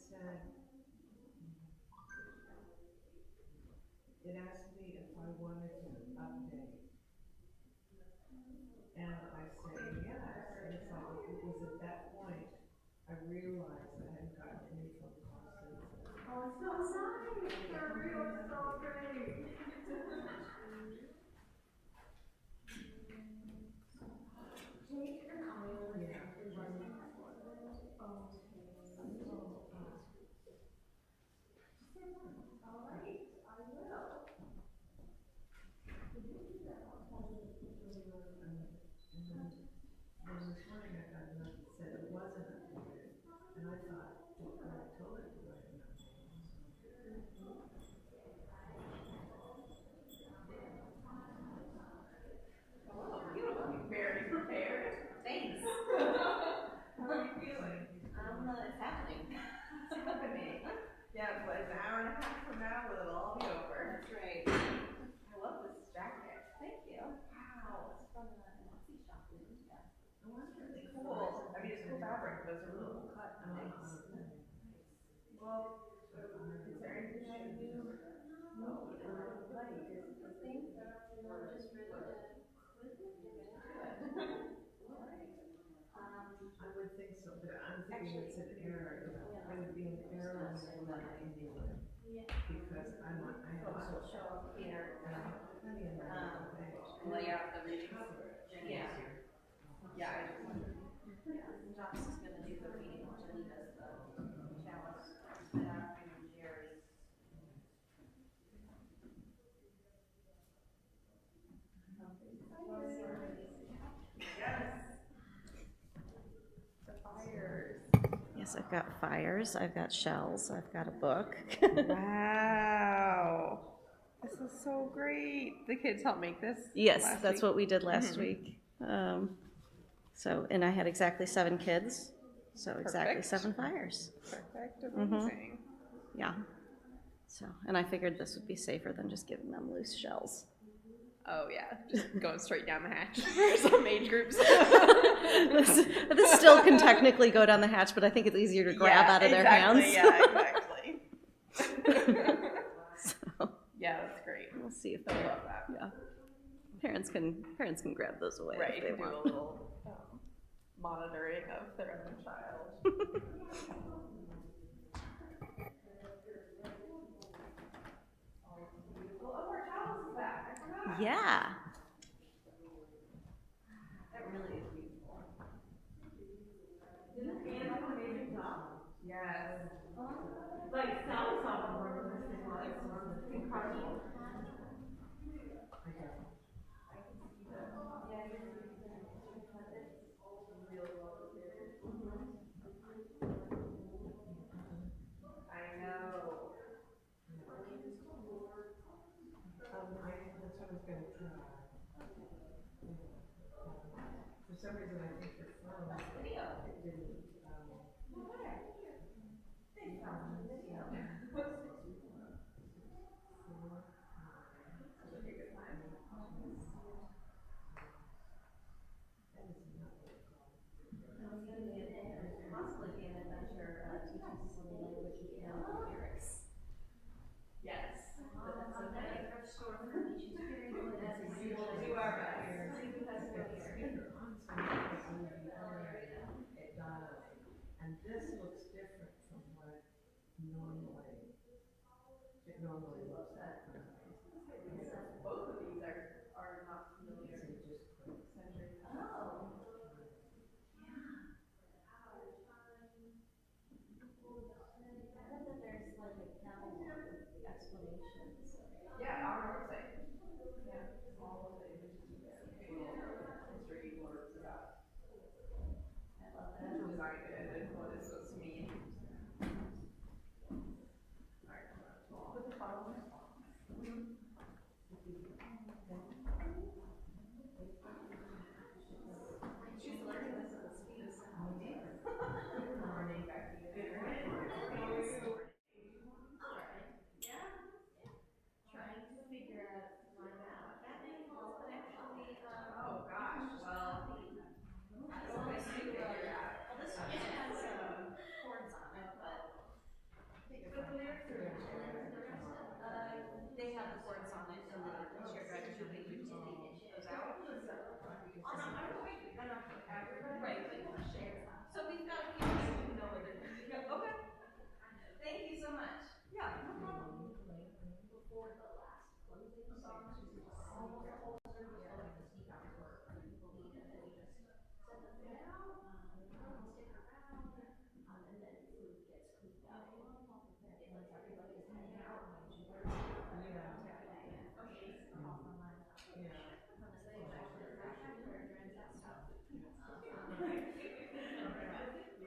said, it asked me if I wanted to update. And I say yes. And it's like, it was at that point I realized I hadn't gotten any phone calls since then. Oh, it's so nice. They're real, so great. Then this morning I got a note that said it wasn't updated. And I thought, well, I told it to write an update. Oh, you look very prepared. Thanks. How are you feeling? It's happening. It's happening. Yeah, but an hour and a half from now, it'll all be over. That's right. I love this jacket. Thank you. Wow. It's from an Etsy shop in India. Oh, that's really cool. I mean, it's cool fabric, but it's a really cool cut. Nice. Well, is there anything I can do? No, right. I think we're just ready to quit it. I would think so, but I'm thinking it's an error. It would be an error when I went anyway. Yeah. Because I also Show up here. and I have plenty of my page. Lay out the readings. Yeah. Yeah, I just wondered. Josh is gonna do the reading, Jenny does the chalice, spit out, and Jerry's. Yes. The fires. Yes, I've got fires, I've got shells, I've got a book. Wow. This is so great. The kids helped make this. Yes, last that's week. what we did last week. So, and I had exactly 7 kids, so exactly Perfect. 7 fires. Perfect. Mhm. Amazing. Yeah. So, and I figured this would be safer than just giving them loose shells. Oh yeah, just going straight down the hatch for some age groups. This still can technically go down the hatch, but I think it's easier to grab out of their hands. Yeah, exactly. So, Yeah, that's great. we'll see if I they love that. yeah. Parents can grab those away Right, if you they can do a want. little monitoring of their own child. Oh, our chalice is back. I forgot. Yeah. That really is beautiful. Didn't Anne do an amazing job? Yes. Like, Sally saw how wonderful this thing was. Incredible. I know. That's what I was gonna try.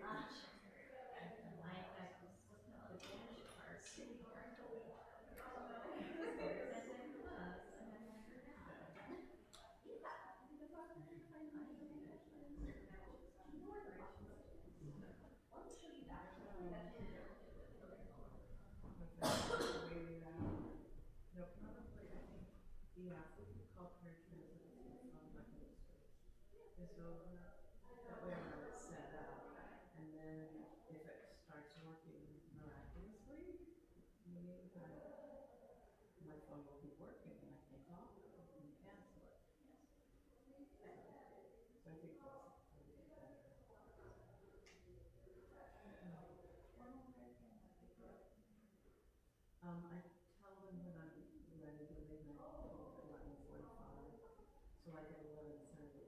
gosh. I was looking at the Danish parts here. Waiting out. No, probably, I think the African culture transition from like is over. That way when it's set up, and then if it starts working miraculously, meaning that my phone will be working and I can talk and cancel it. So I think that's a little bit better. I tell them when I'm ready to leave at 11:45, so like at 11:30.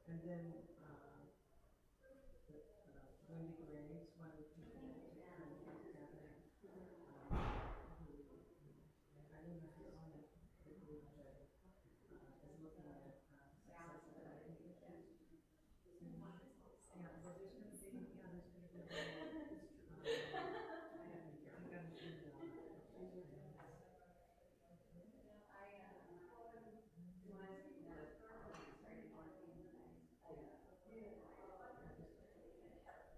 And then, Wendy Graves, one of the people that come together, I don't know if you're on it, the group that, is looking at, accessibility issues. Yeah, so there's gonna be, there's gonna be,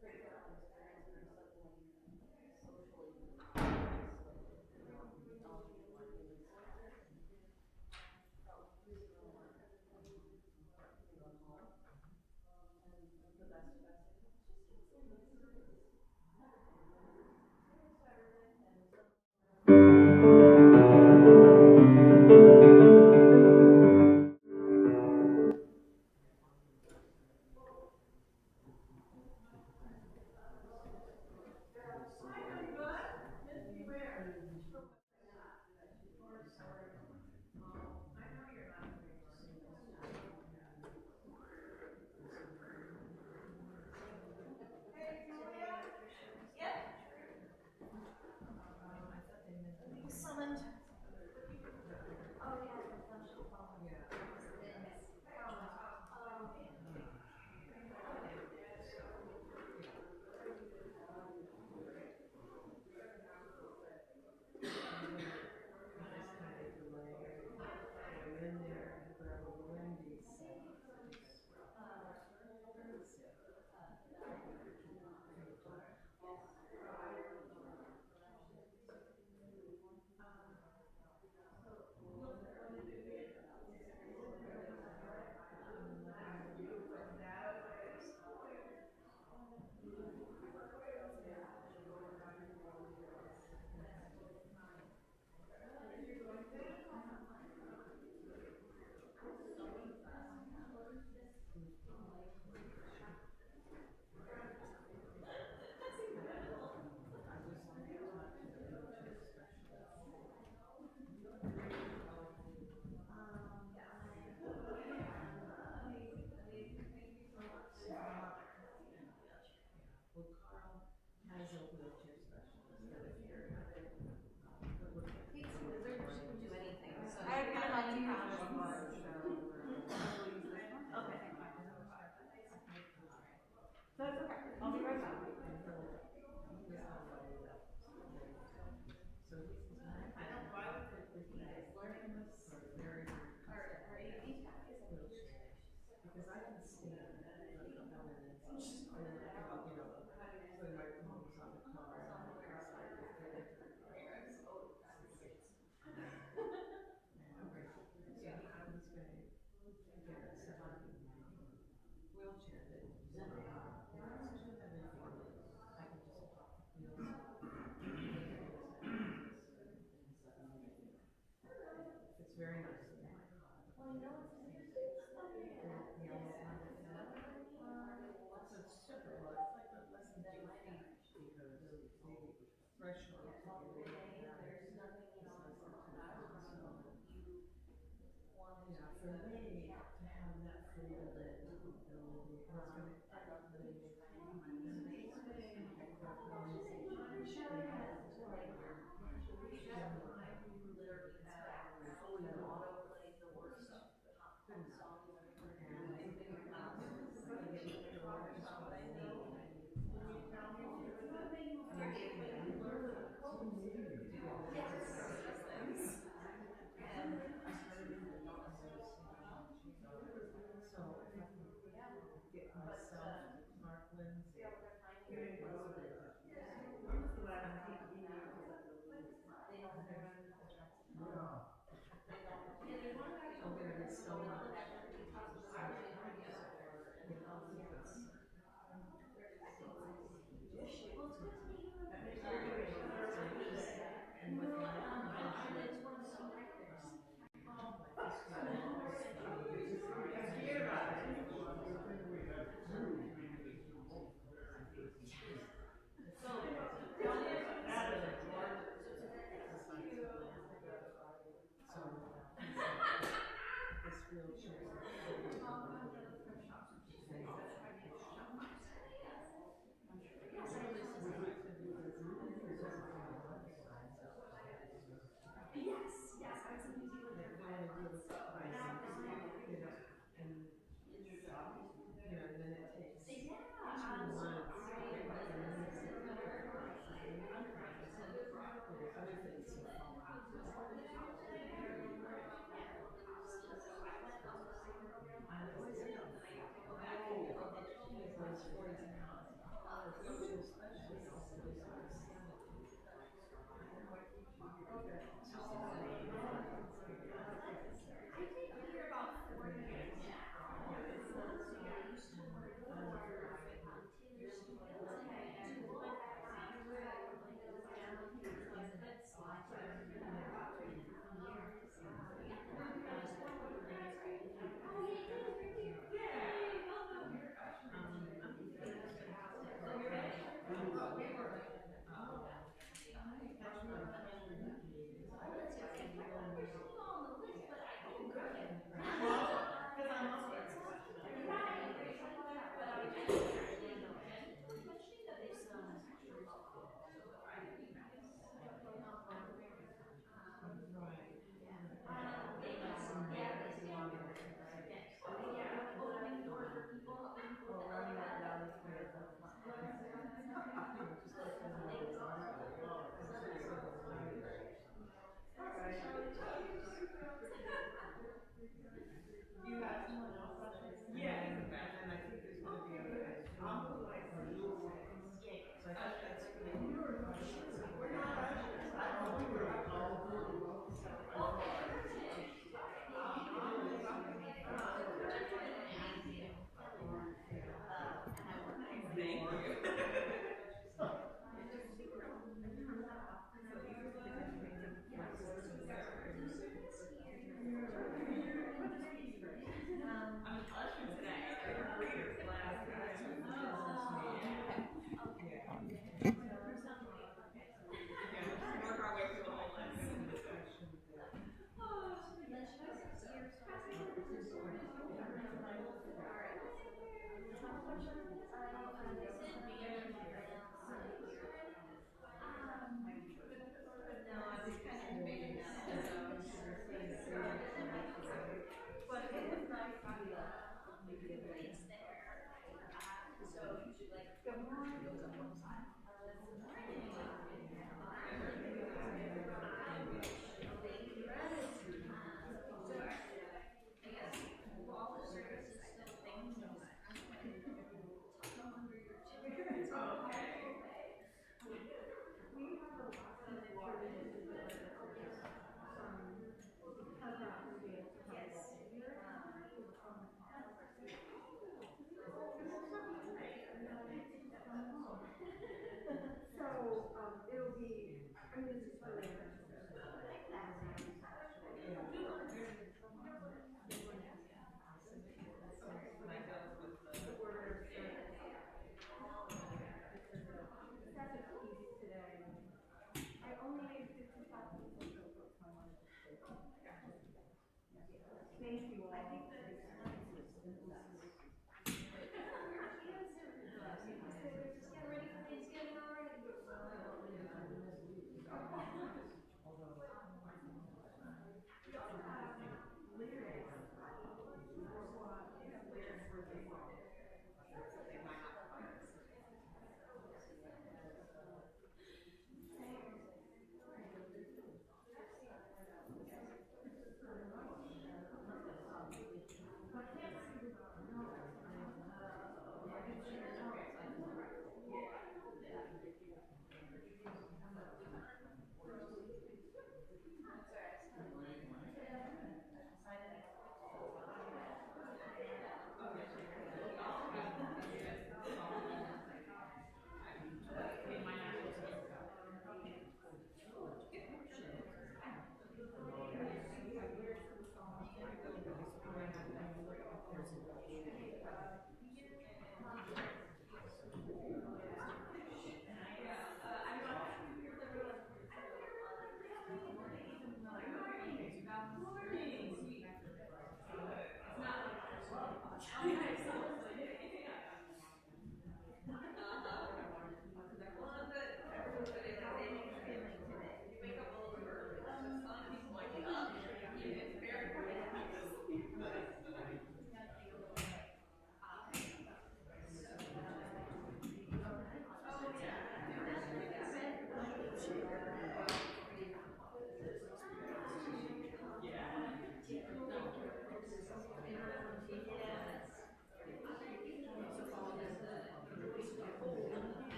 I got an email.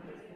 Does it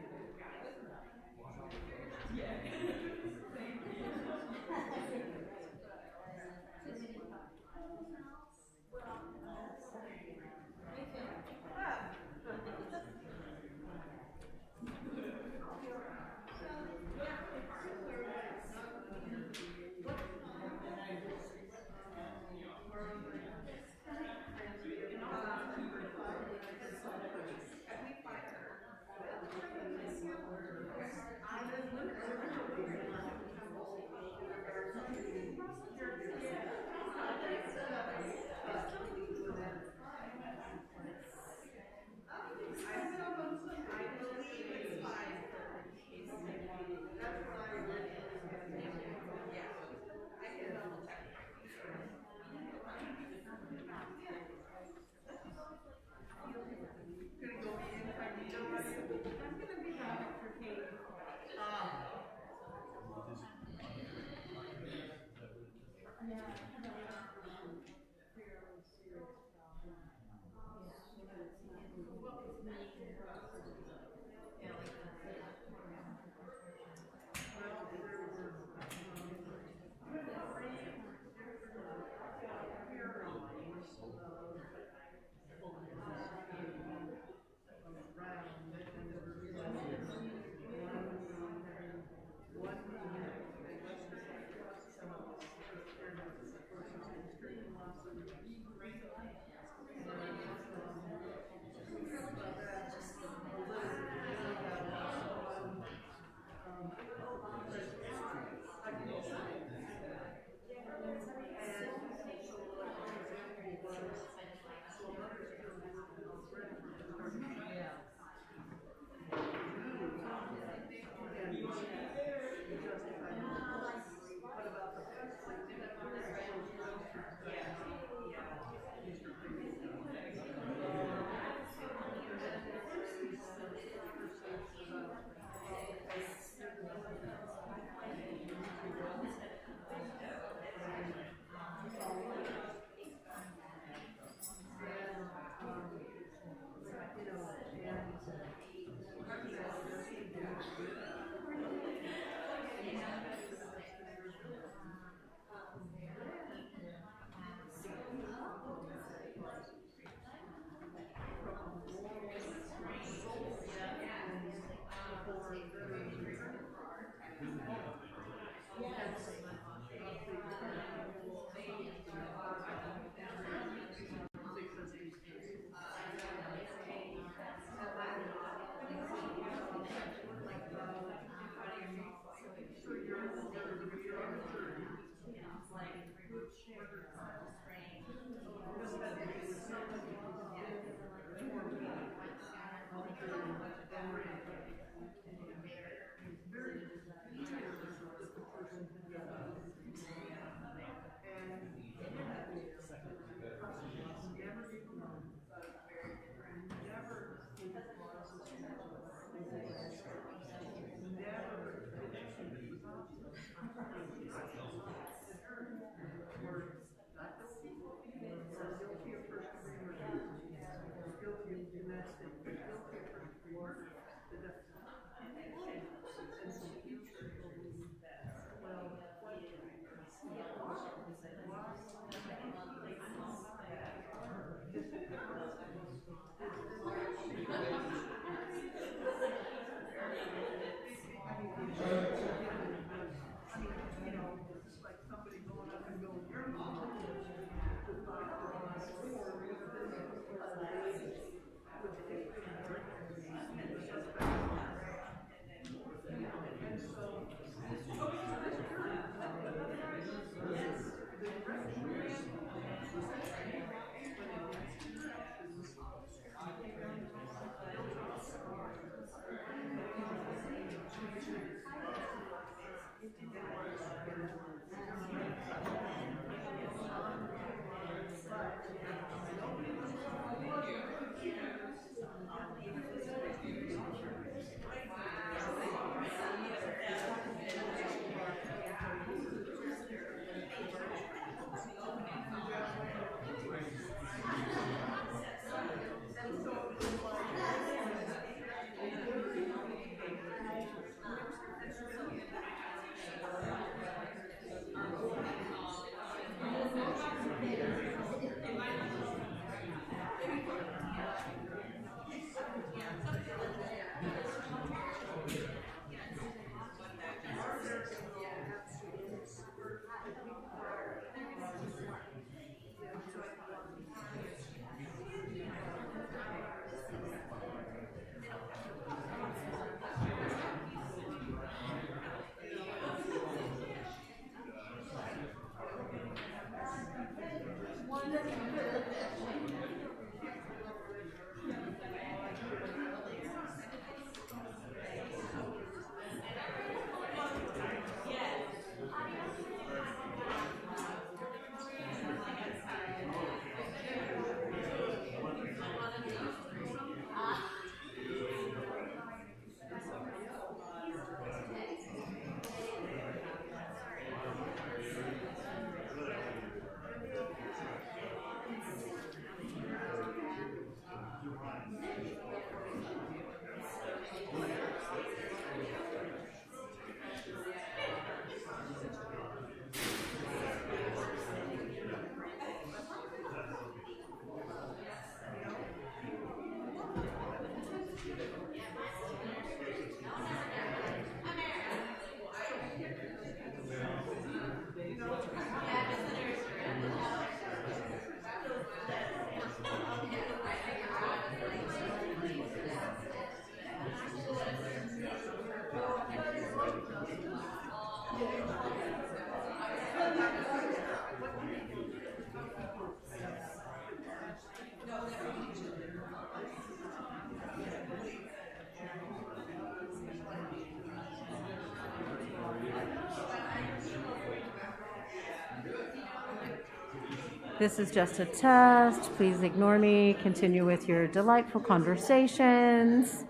This is just a test. Please ignore me. Continue with your delightful conversations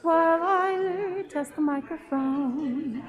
while I test the microphone.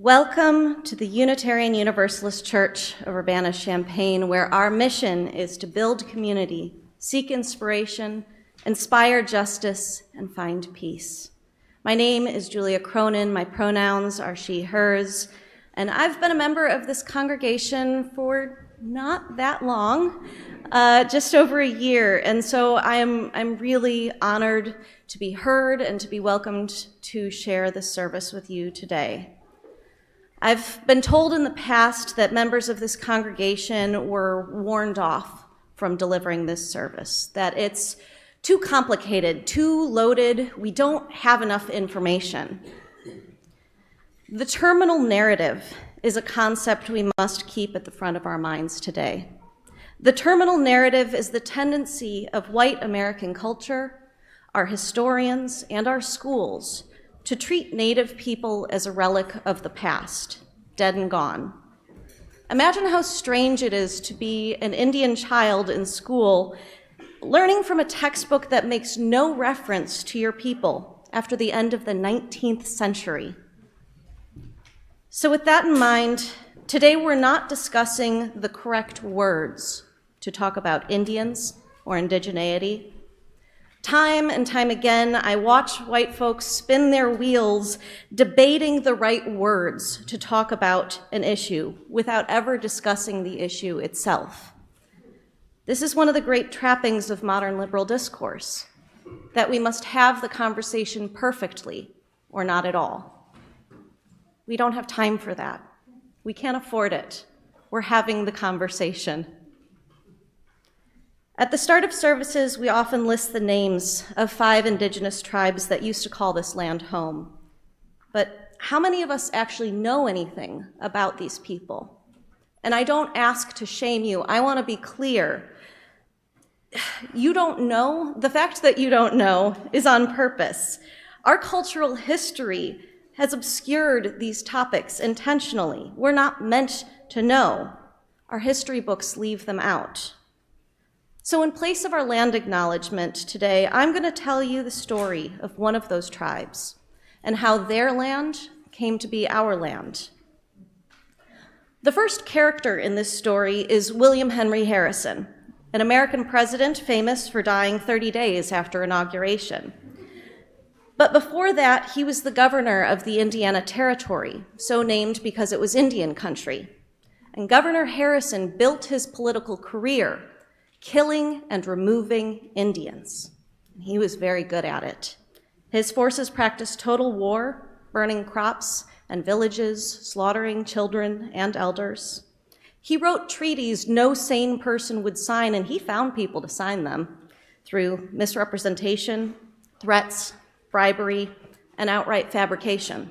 Welcome to the Unitarian Universalist Church of Urbana-Champaign, where our mission is to build community, seek inspiration, inspire justice, and find peace. My name is Julia Cronin. My pronouns are she, hers, and I've been a member of this congregation for not that long, just over a year, and so I'm really honored to be heard and to be welcomed to share this service with you today. I've been told in the past that members of this congregation were warned off from delivering this service, that it's too complicated, too loaded, we don't have enough information. The terminal narrative is a concept we must keep at the front of our minds today. The terminal narrative is the tendency of white American culture, our historians, and our schools to treat Native people as a relic of the past, dead and gone. Imagine how strange it is to be an Indian child in school learning from a textbook that makes no reference to your people after the end of the 19th century. So with that in mind, today we're not discussing the correct words to talk about Indians or indigeneity. Time and time again, I watch white folks spin their wheels debating the right words to talk about an issue without ever discussing the issue itself. This is one of the great trappings of modern liberal discourse, that we must have the conversation perfectly or not at all. We don't have time for that. We can't afford it. We're having the conversation. At the start of services, we often list the names of 5 indigenous tribes that used to call this land home. But how many of us actually know anything about these people? And I don't ask to shame you. I want to be clear. You don't know. The fact that you don't know is on purpose. Our cultural history has obscured these topics intentionally. We're not meant to know. Our history books leave them out. So in place of our land acknowledgement today, I'm going to tell you the story of one of those tribes and how their land came to be our land. The first character in this story is William Henry Harrison, an American president famous for dying 30 days after inauguration. But before that, he was the governor of the Indiana Territory, so named because it was Indian country. And Governor Harrison built his political career killing and removing Indians. He was very good at it. His forces practiced total war, burning crops and villages, slaughtering children and elders. He wrote treaties no sane person would sign, and he found people to sign them through misrepresentation, threats, bribery, and outright fabrication.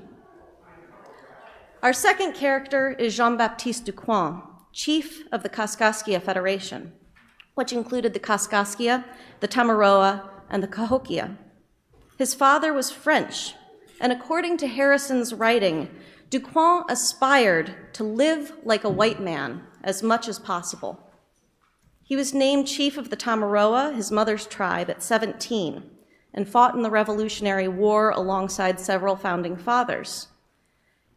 Our second character is Jean-Baptiste Ducoin, chief of the Kaskaskia Federation, which included the Kaskaskia, the Tamaroa, and the Cahokia. His father was French, and according to Harrison's writing, Ducoin aspired to live like a white man as much as possible. He was named chief of the Tamaroa, his mother's tribe, at 17, and fought in the Revolutionary War alongside several founding fathers.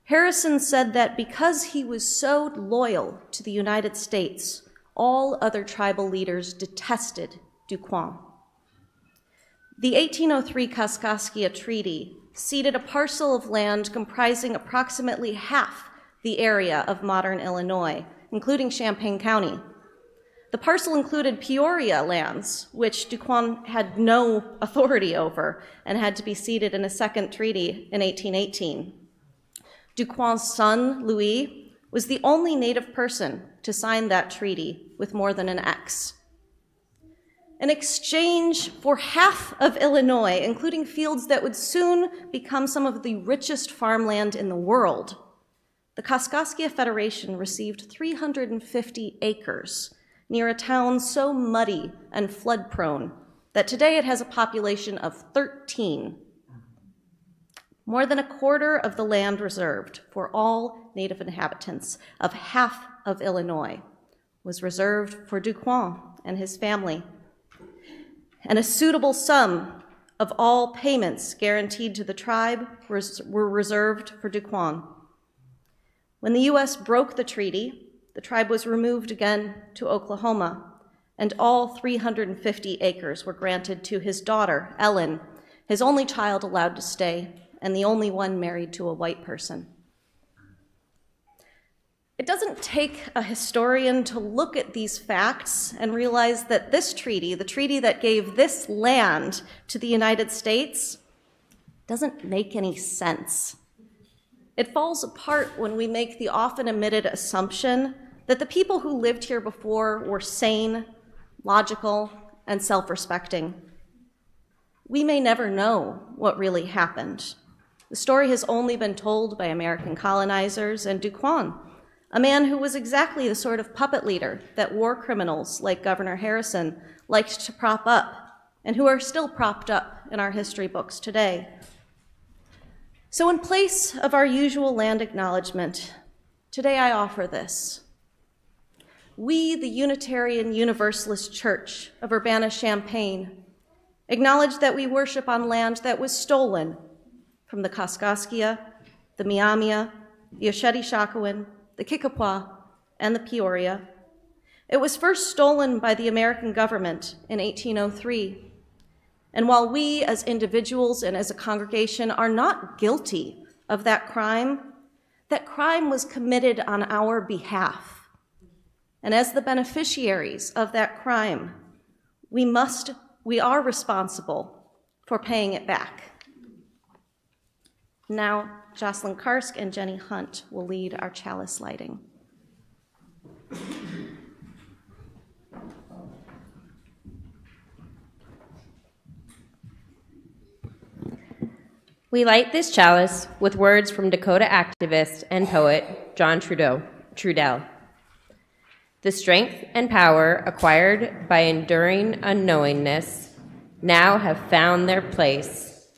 Harrison said that because he was so loyal to the United States, all other tribal leaders detested Ducoin. The 1803 Kaskaskia Treaty ceded a parcel of land comprising approximately half the area of modern Illinois, including Champaign County. The parcel included Peoria lands, which Ducoin had no authority over and had to be ceded in a second treaty in 1818. Ducoin's son, Louis, was the only Native person to sign that treaty with more than an X. In exchange for half of Illinois, including fields that would soon become some of the richest farmland in the world, the Kaskaskia Federation received 350 acres near a town so muddy and flood-prone that today it has a population of 13. More than a quarter of the land reserved for all Native inhabitants of half of Illinois was reserved for Ducoin and his family. And a suitable sum of all payments guaranteed to the tribe were reserved for Ducoin. When the U.S. broke the treaty, the tribe was removed again to Oklahoma, and all 350 acres were granted to his daughter, Ellen, his only child allowed to stay, and the only one married to a white person. It doesn't take a historian to look at these facts and realize that this treaty, the treaty that gave this land to the United States, doesn't make any sense. It falls apart when we make the often admitted assumption that the people who lived here before were sane, logical, and self-respecting. We may never know what really happened. The story has only been told by American colonizers and Duquesne, a man who was exactly the sort of puppet leader that war criminals like Governor Harrison liked to prop up, and who are still propped up in our history books today. So in place of our usual land acknowledgement, today I offer this. We, the Unitarian Universalist Church of Urbana-Champaign, acknowledge that we worship on land that was stolen from the Kaskaskia, the Miamia, the Osheti-Shakowin, the Kickapoo, and the Peoria. It was first stolen by the American government in 1803. And while we as individuals and as a congregation are not guilty of that crime was committed on our behalf. And as the beneficiaries of that crime, we are responsible for paying it back. Now, Jocelyn Karsk and Jenny Hunt will lead our chalice lighting. We light this chalice with words from Dakota activist and poet John Trudell. The strength and power acquired by enduring unknowingness now have found their place.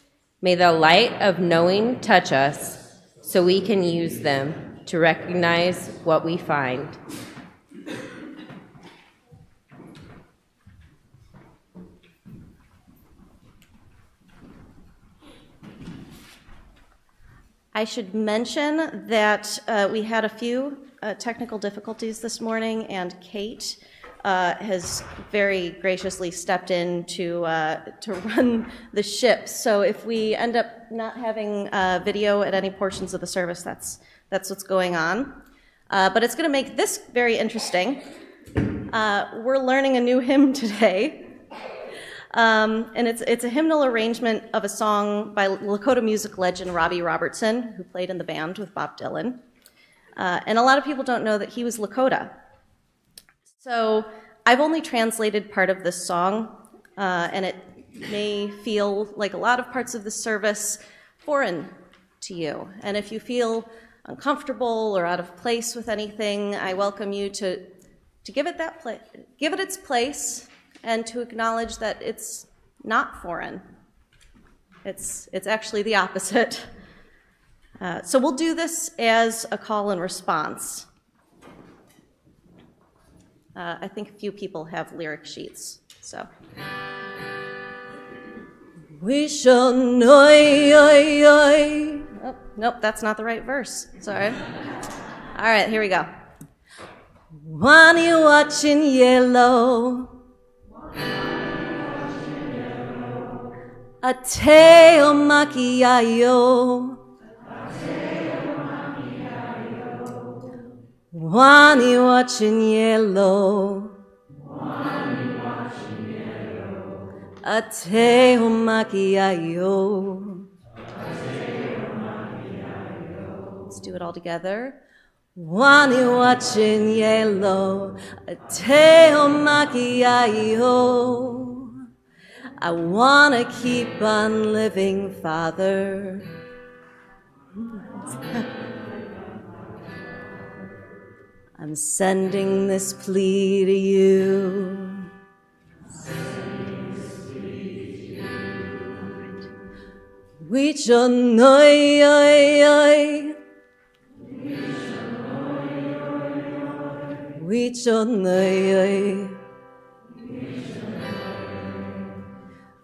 May the light of knowing touch us so we can use them to recognize what we find. I should mention that we had a few technical difficulties this morning, and Kate has very graciously stepped in to run the ship. So if we end up not having video at any portions of the service, that's what's going on. But it's going to make this very interesting. We're learning a new hymn today. And it's a hymnal arrangement of a song by Lakota music legend Robbie Robertson, who played in the band with Bob Dylan. And a lot of people don't know that he was Lakota. So I've only translated part of this song, and it may feel like a lot of parts of the service foreign to you. And if you feel uncomfortable or out of place with anything, I welcome you to give it its place, and to acknowledge that it's not foreign. It's actually the opposite. So we'll do this as a call and response. I think a few people have lyric sheets, so. We shall know. Oh, nope, that's not the right verse. Sorry. All right, here we go. When you watching yellow, a teo maquiayo, Wani watching yellow, a teo maquiayo. Let's do it all together. Wani watching yellow, a teo maquiayo. I wanna keep on living, Father. I'm sending this plea to you. We shall know. We shall know.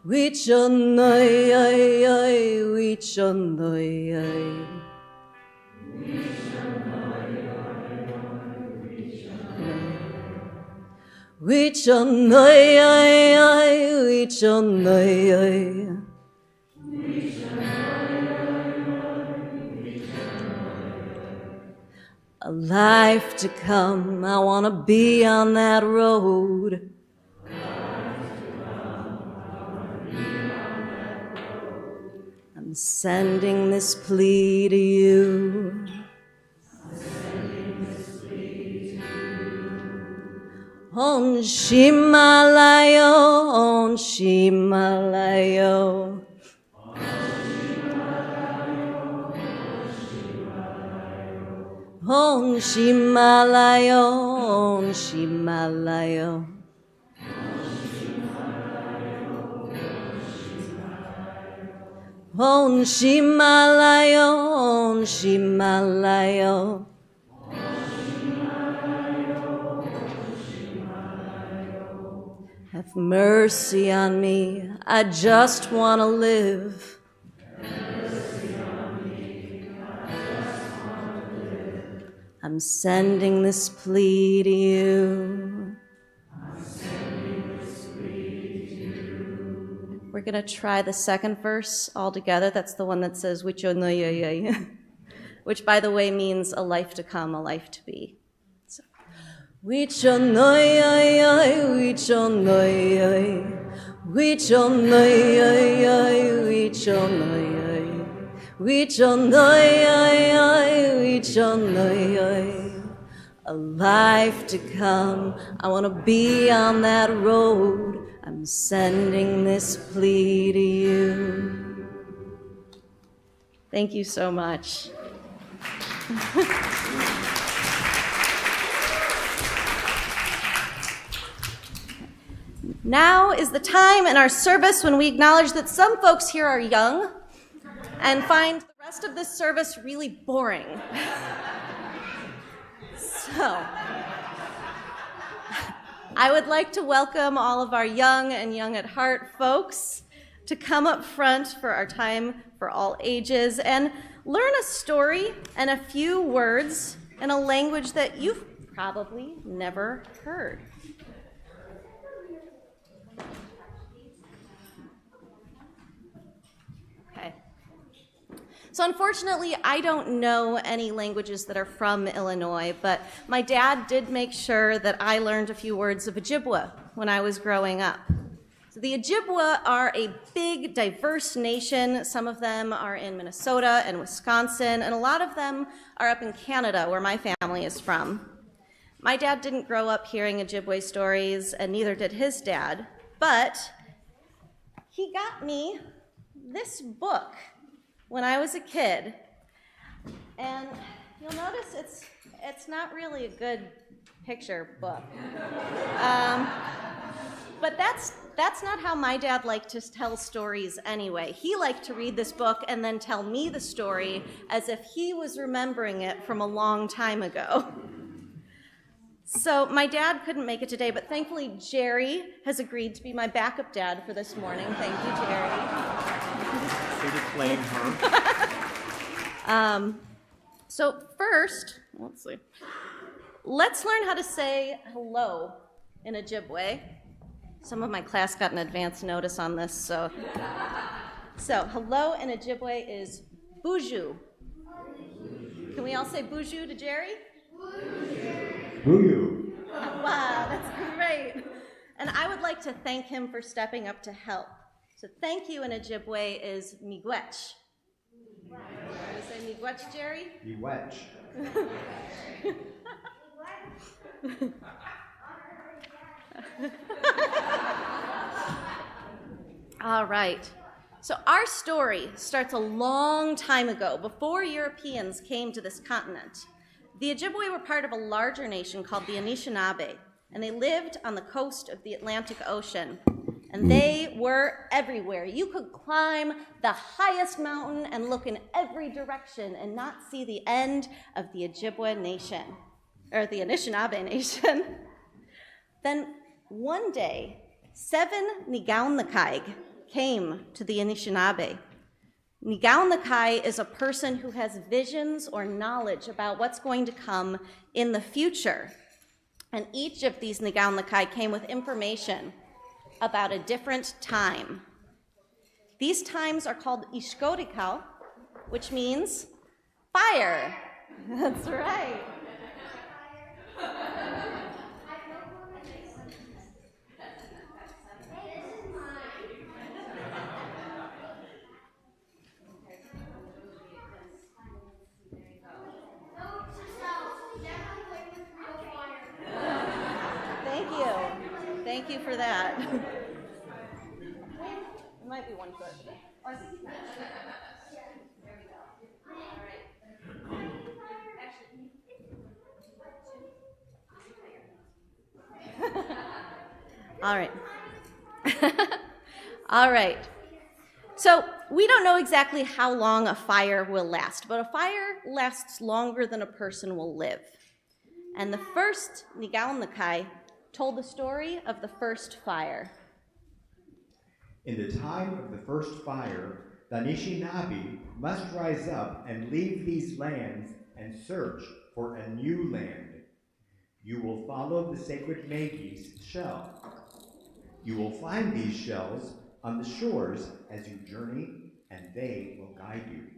We shall know, we shall know. A life to come, I want to be on that road. I'm sending this plea to you. On Shimalayo, on Shimalayo. On Shimalayo, on Shimalayo. On Shimalayo, on Shimalayo. Have mercy on me, I just want to live. I'm sending this plea to you. We're going to try the second verse all together. That's the one that says, which, by the way, means a life to come, a life to be. So, a life to come, I want to be on that road. I'm sending this plea to you. Thank you so much. Now is the time in our service when we acknowledge that some folks here are young and find the rest of this service really boring. So, I would like to welcome all of our young and young at heart folks to come up front for our time for all ages and learn a story and a few words in a language that you've probably never heard. Okay. So unfortunately, I don't know any languages that are from Illinois, but my dad did make sure that I learned a few words of Ojibwa when I was growing up. So the Ojibwa are a big, diverse nation. Some of them are in Minnesota and Wisconsin, and a lot of them are up in Canada, where my family is from. My dad didn't grow up hearing Ojibwe stories, and neither did his dad, but he got me this book when I was a kid, and you'll notice it's not really a good picture book. But that's not how my dad liked to tell stories anyway. He liked to read this book and then tell me the story as if he was remembering it from a long time ago. So my dad couldn't make it today, but thankfully Jerry has agreed to be my backup dad for this morning. Thank you, Jerry. They just claim her. So first, let's learn how to say hello in Ojibwe. Some of my class got an advance notice on this, so hello in Ojibwe is buju. Can we all say buju to Jerry? Boo-you. Wow, that's great. And I would like to thank him for stepping up to help. So thank you in Ojibwe is miigwech. Can we say miigwech, Jerry? Miigwech. All right. So our story starts a long time ago, before Europeans came to this continent. The Ojibwe were part of a larger nation called the Anishinaabe, and they lived on the coast of the Atlantic Ocean. And they were everywhere. You could climb the highest mountain and look in every direction and not see the end of the Ojibwe nation, or the Anishinaabe nation. Then one day, 7 Nigaunakaig came to the Anishinaabe. Nigaunlakai is a person who has visions or knowledge about what's going to come in the future. And each of these Nigaunlakai came with information about a different time. These times are called Ishkodikau, which means fire. That's right. Thank you for that. It might be one foot. All right. All right. So we don't know exactly how long a fire will last, but a fire lasts longer than a person will live. And the first Nigaunlakai told the story of the first fire. In the time of the first fire, the Anishinaabe must rise up and leave these lands and search for a new land. You will follow the sacred Megi's shell. You will find these shells on the shores as you journey, and they will guide you.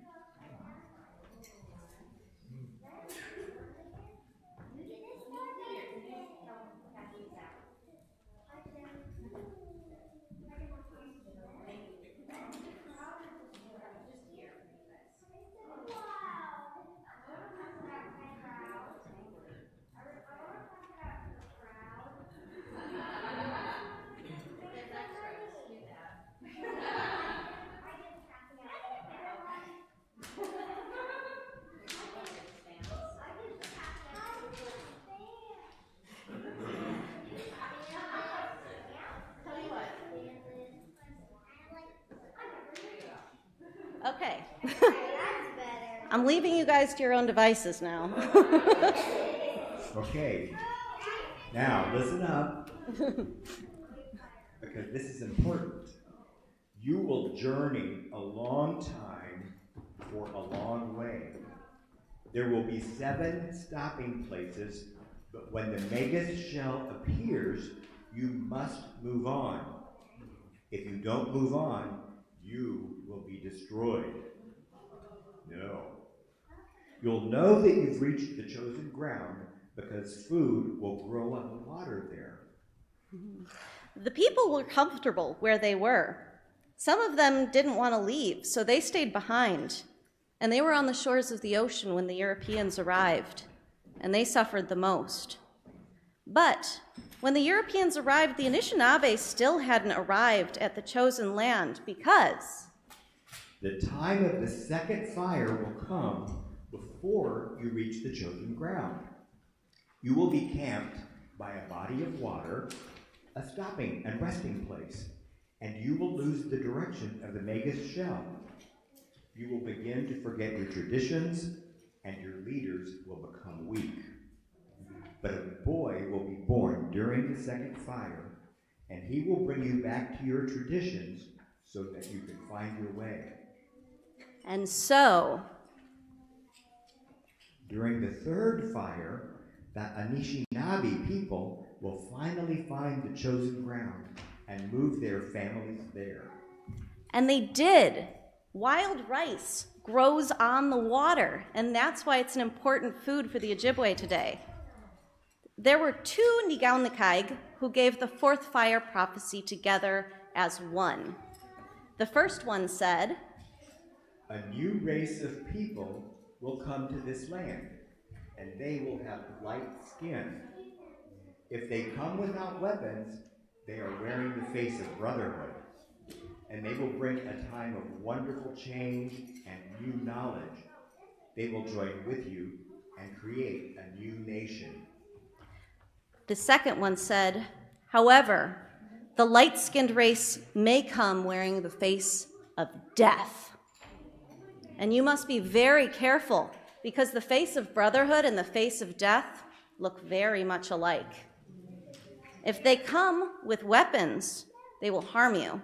Okay. I'm leaving you guys to your own devices now. Okay. Now, listen up, because this is important. You will journey a long time for a long way. There will be 7 stopping places, but when the Magus shell appears, you must move on. If you don't move on, you will be destroyed. No. You'll know that you've reached the chosen ground because food will grow on the water there. The people were comfortable where they were. Some of them didn't want to leave, so they stayed behind. And they were on the shores of the ocean when the Europeans arrived, and they suffered the most. But when the Europeans arrived, the Anishinaabe still hadn't arrived at the chosen land because the time of the second fire will come before you reach the chosen ground. You will be camped by a body of water, a stopping and resting place, and you will lose the direction of the Magus shell. You will begin to forget your traditions, and your leaders will become weak. But a boy will be born during the second fire, and he will bring you back to your traditions so that you can find your way. And so, during the third fire, the Anishinaabe people will finally find the chosen ground and move their families there. And they did. Wild rice grows on the water, and that's why it's an important food for the Ojibwe today. There were 2 Nigaunlakai who gave the fourth fire prophecy together as one. The first one said, "A new race of people will come to this land, and they will have light skin. If they come without weapons, they are wearing the face of brotherhood, and they will bring a time of wonderful change and new knowledge. They will join with you and create a new nation." The second one said, "However, the light-skinned race may come wearing the face of death. And you must be very careful, because the face of brotherhood and the face of death look very much alike. If they come with weapons, they will harm you.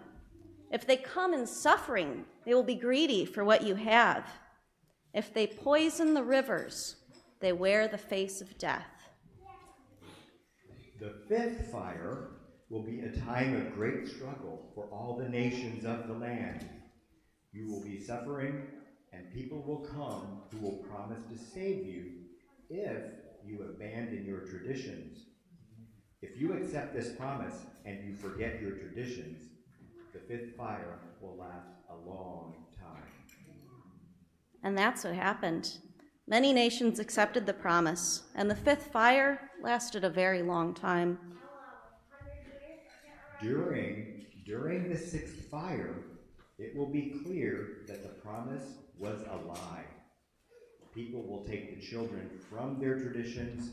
If they come in suffering, They will be greedy for what you have. If they poison the rivers, they wear the face of death. The fifth fire will be a time of great struggle for all the nations of the land. You will be suffering, and people will come who will promise to save you if you abandon your traditions. If you accept this promise and you forget your traditions, the fifth fire will last a long time. And that's what happened. Many nations accepted the promise, and the fifth fire lasted a very long time. During the sixth fire, it will be clear that the promise was a lie. People will take the children from their traditions,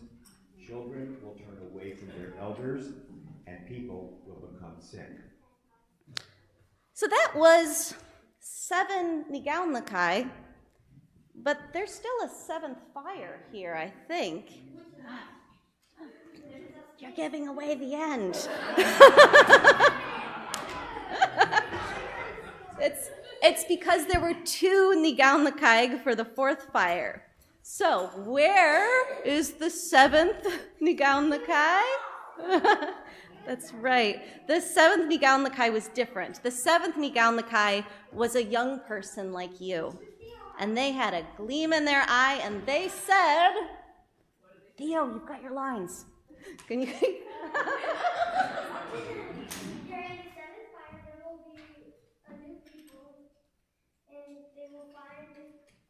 children will turn away from their elders, and people will become sick. So that was 7 Nigaunlakai, but there's still a 7th fire here, I think. You're giving away the end. It's because there were 2 Nigaunlakai for the 4th fire. So where is the 7th Nigaunlakai? That's right. The 7th Nigaunlakai was different. The 7th Nigaunlakai was a young person like you. And they had a gleam in their eye, and they said, Theo, you've got your lines. Can you? During the 7th fire, there will be a new people, and they will find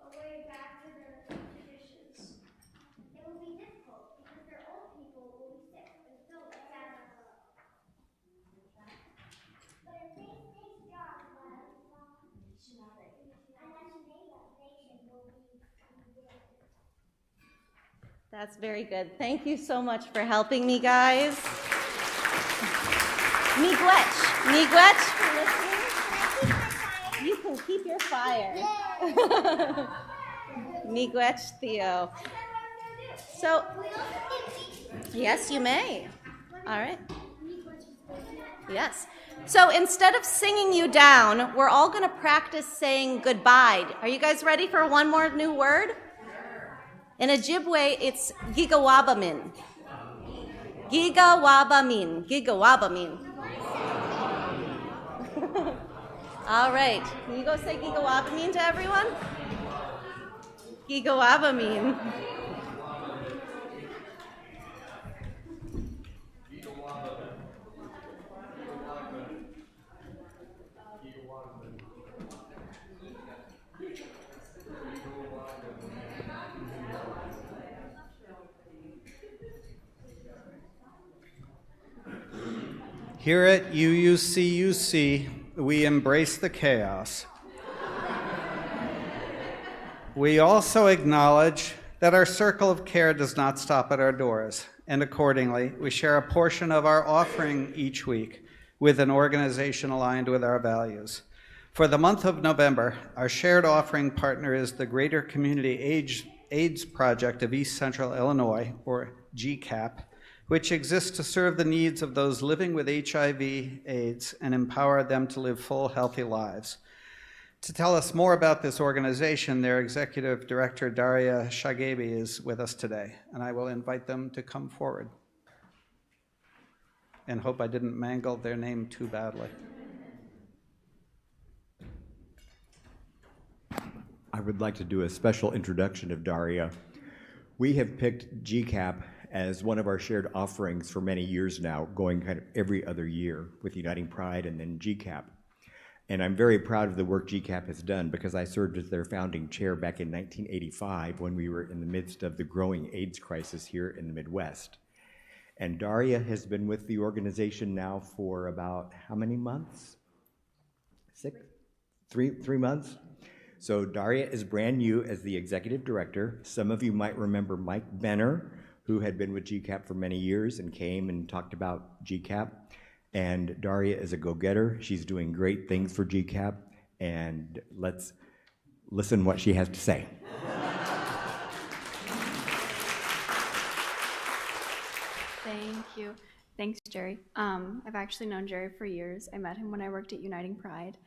a way back to their traditions. It will be difficult because their old people will be sick and still sad. But if they stay strong, and then nation will be good. That's very good. Thank you so much for helping me, guys. Miigwech, for listening. You can keep your fire. Miigwech, Theo. So, yes, you may. All right. Yes. So instead of singing you down, we're all going to practice saying goodbye. Are you guys ready for one more new word? In Ojibwe, it's gigawabamin. Gigawabamin. Gigawabamin. All right. Can you go say gigawabamin to everyone? Gigawabamin. Here at UUCUC, we embrace the chaos. We also acknowledge that our circle of care does not stop at our doors, and accordingly, we share a portion of our offering each week with an organization aligned with our values. For the month of November, our shared offering partner is the Greater Community AIDS Project of East Central Illinois, or GCAP, which exists to serve the needs of those living with HIV/AIDS and empower them to live full, healthy lives. To tell us more about this organization, their executive director, Daria Shagebi, is with us today, and I will invite them to come forward. And hope I didn't mangle their name too badly. I would like to do a special introduction of Daria. We have picked GCAP as one of our shared offerings for many years now, going kind of every other year with Uniting Pride and then GCAP. And I'm very proud of the work GCAP has done because I served as their founding chair back in 1985 when we were in the midst of the growing AIDS crisis here in the Midwest. And Daria has been with the organization now for about how many months? 3 months? So Daria is brand new as the executive director. Some of you might remember Mike Benner, who had been with GCAP for many years and came and talked about GCAP. And Daria is a go-getter. She's doing great things for GCAP. And let's listen what she has to say. Thank you. Thanks, Jerry. I've actually known Jerry for years. I met him when I worked at Uniting Pride.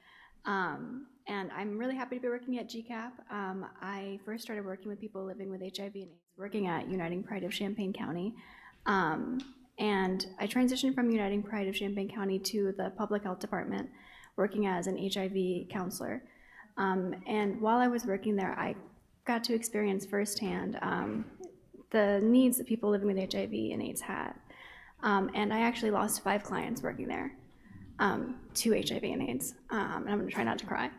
And I'm really happy to be working at GCAP. I first started working with people living with HIV and AIDS, working at Uniting Pride of Champaign County. And I transitioned from Uniting Pride of Champaign County to the Public Health Department, working as an HIV counselor. And while I was working there, I got to experience firsthand the needs that people living with HIV and AIDS had. And I actually lost 5 clients working there to HIV and AIDS. And I'm gonna try not to cry.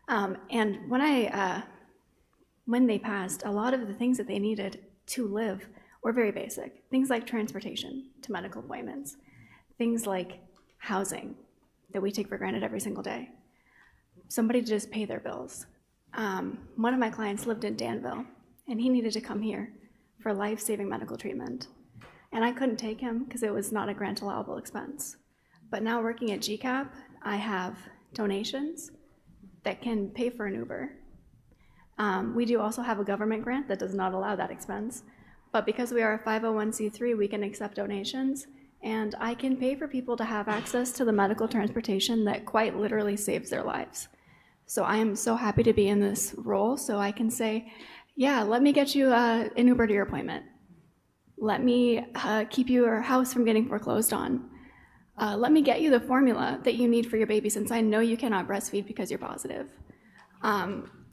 And when they passed, a lot of the things that they needed to live were very basic. Things like transportation to medical appointments, things like housing that we take for granted every single day, somebody to just pay their bills. One of my clients lived in Danville, and he needed to come here for life-saving medical treatment. And I couldn't take him because it was not a grant allowable expense. But now working at GCAP, I have donations that can pay for an Uber. We do also have a government grant that does not allow that expense. But because we are a 501c3, we can accept donations, and I can pay for people to have access to the medical transportation that quite literally saves their lives. So I am so happy to be in this role, so I can say, yeah, let me get you an Uber to your appointment. Let me keep your house from getting foreclosed on. Let me get you the formula that you need for your baby, since I know you cannot breastfeed because you're positive.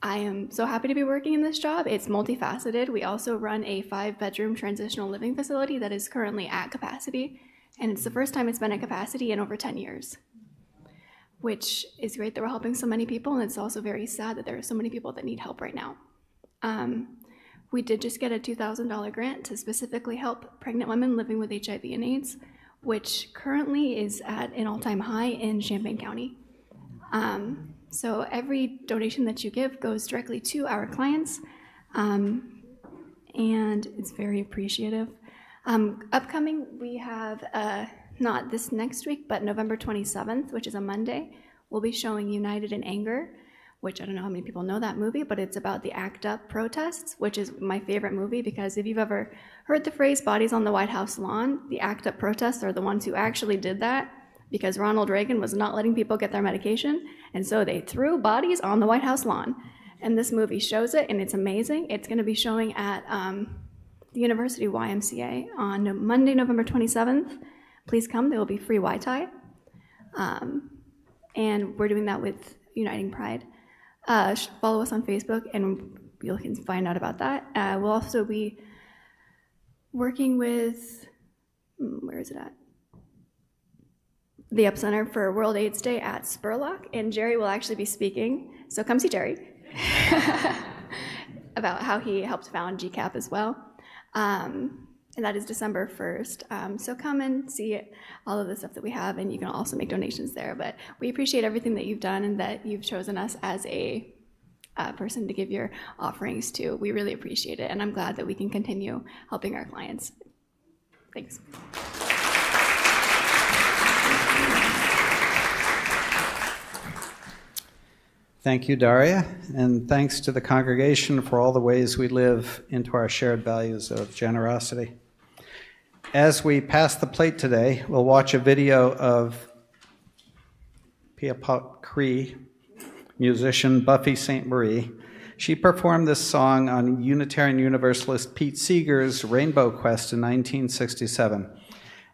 I am so happy to be working in this job. It's multifaceted. We also run a 5-bedroom transitional living facility that is currently at capacity, and it's the first time it's been at capacity in over 10 years, which is great that we're helping so many people, and it's also very sad that there are so many people that need help right now. We did just get a $2,000 grant to specifically help pregnant women living with HIV and AIDS, which currently is at an all-time high in Champaign County. So every donation that you give goes directly to our clients, and it's very appreciative. Upcoming, we have, not this next week, but November 27th, which is a Monday, we'll be showing United in Anger, which I don't know how many people know that movie, but it's about the ACT UP protests, which is my favorite movie, because if you've ever heard the phrase bodies on the White House lawn, the ACT UP protests are the ones who actually did that, because Ronald Reagan was not letting people get their medication, and so they threw bodies on the White House lawn. And this movie shows it, and it's amazing. It's gonna be showing at the University YMCA on Monday, November 27th. Please come, there will be free Wi-Fi. And we're doing that with Uniting Pride. Follow us on Facebook, and you can find out about that. We'll also be working with, where is it at? The Epicenter for World AIDS Day at Spurlock, and Jerry will actually be speaking, so come see Jerry, about how he helped found GCAP as well. And that is December 1st. So come and see all of the stuff that we have, and you can also make donations there. But we appreciate everything that you've done and that you've chosen us as a person to give your offerings to. We really appreciate it, and I'm glad that we can continue helping our clients. Thanks. Thank you, Daria, and thanks to the congregation for all the ways we live into our shared values of generosity. As we pass the plate today, we'll watch a video of Pia Cree, musician Buffy St. Marie. She performed this song on Unitarian Universalist Pete Seeger's Rainbow Quest in 1967.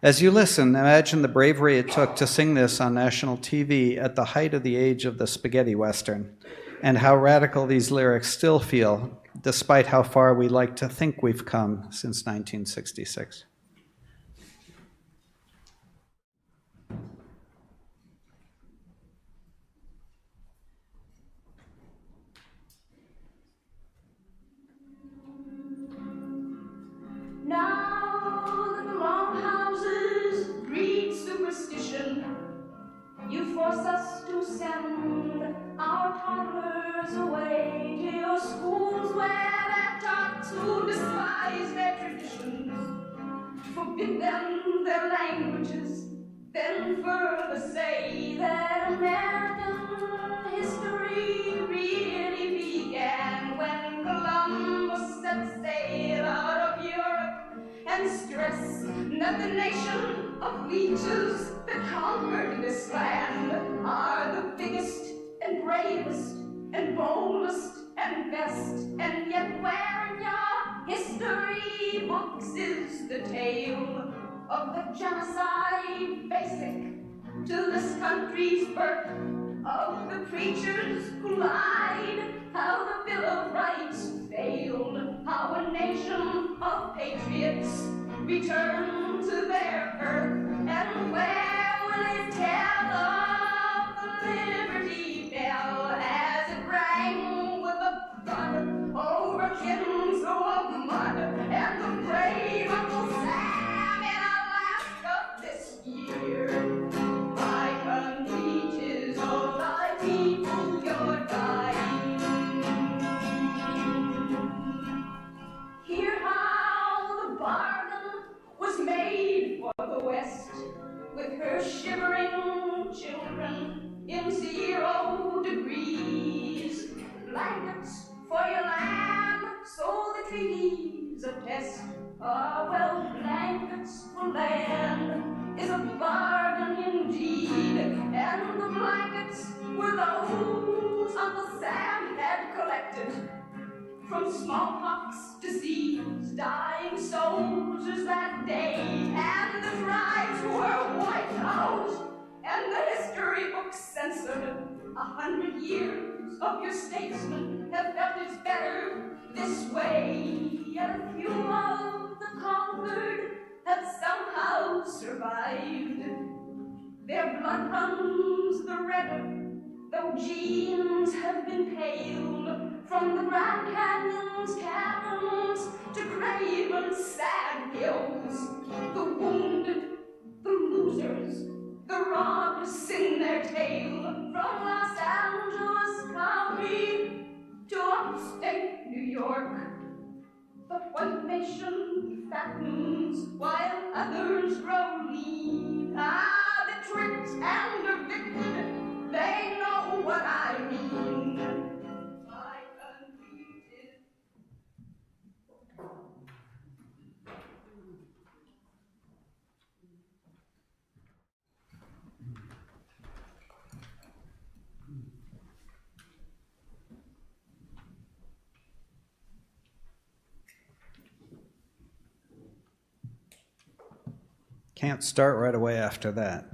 As you listen, imagine the bravery it took to sing this on national TV at the height of the age of the spaghetti western, and how radical these lyrics still feel, despite how far we like to think we've come since 1966. Now that the long houses breed superstition, you force us to send our toddlers away to your schools where they're taught to despise their traditions, forbid them their languages, then further say that American history really began when Columbus set sail out of Europe, and stress that the nation of leeches that conquered this land are the biggest and bravest and boldest and best, and yet where in your history books is the tale of the genocide basic to this country's birth, of the preachers who lied, how the Bill of Rights failed, how a nation of patriots returned to their earth, and where will it tell of the Liberty Bell as it rang with a thud over Kinslow of mud, and the brave Uncle Sam in Alaska this year. My country, 'tis of thy people you're dying. Hear how the bargain was made for the West, with her shivering children in 0 degrees. Blankets for your land, so the treaties attest. Ah, well, blankets for land is a bargain indeed, and the blankets were those Uncle Sam had collected from smallpox disease, dying soldiers that day, and the tribes were wiped out, and the history books censored. 100 years of your statesmen have felt it's better this way, and a few of the conquered have somehow survived. Their blood runs the redder, though genes have been paled, from the Grand Canyon's caverns to Craven's sad hills. The wounded, the losers, the robbed sing their tale, from Los Angeles County to upstate New York. The white nation fattens while others grow lean. Ah, the tricked and the evicted, they know what I mean. My country is... Can't start right away after that.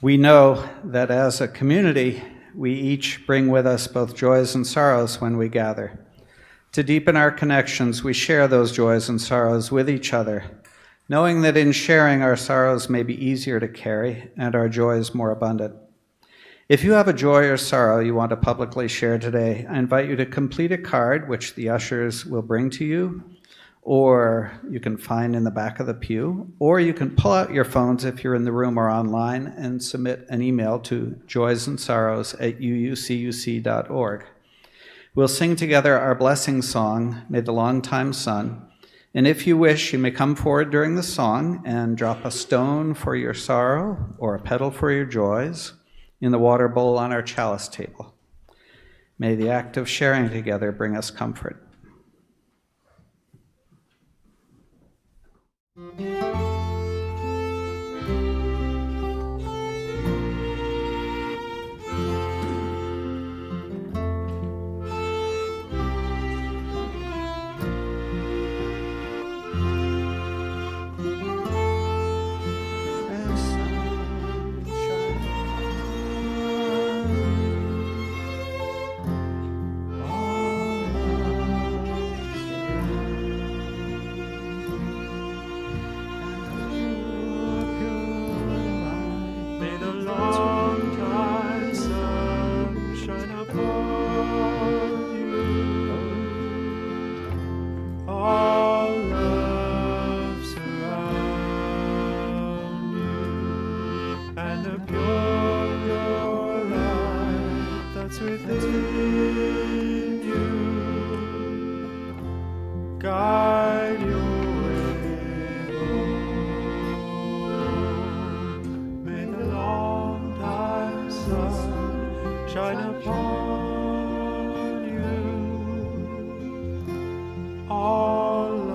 We know that as a community, we each bring with us both joys and sorrows when we gather. To deepen our connections, we share those joys and sorrows with each other, knowing that in sharing, our sorrows may be easier to carry and our joys more abundant. If you have a joy or sorrow you want to publicly share today, I invite you to complete a card which the ushers will bring to you, or you can find in the back of the pew, or you can pull out your phones if you're in the room or online and submit an email to joysandsorrows@uucuc.org. We'll sing together our blessing song, May the Long Time Sun, and if you wish, you may come forward during the song and drop a stone for your sorrow or a petal for your joys in the water bowl on our chalice table. May the act of sharing together bring us comfort. All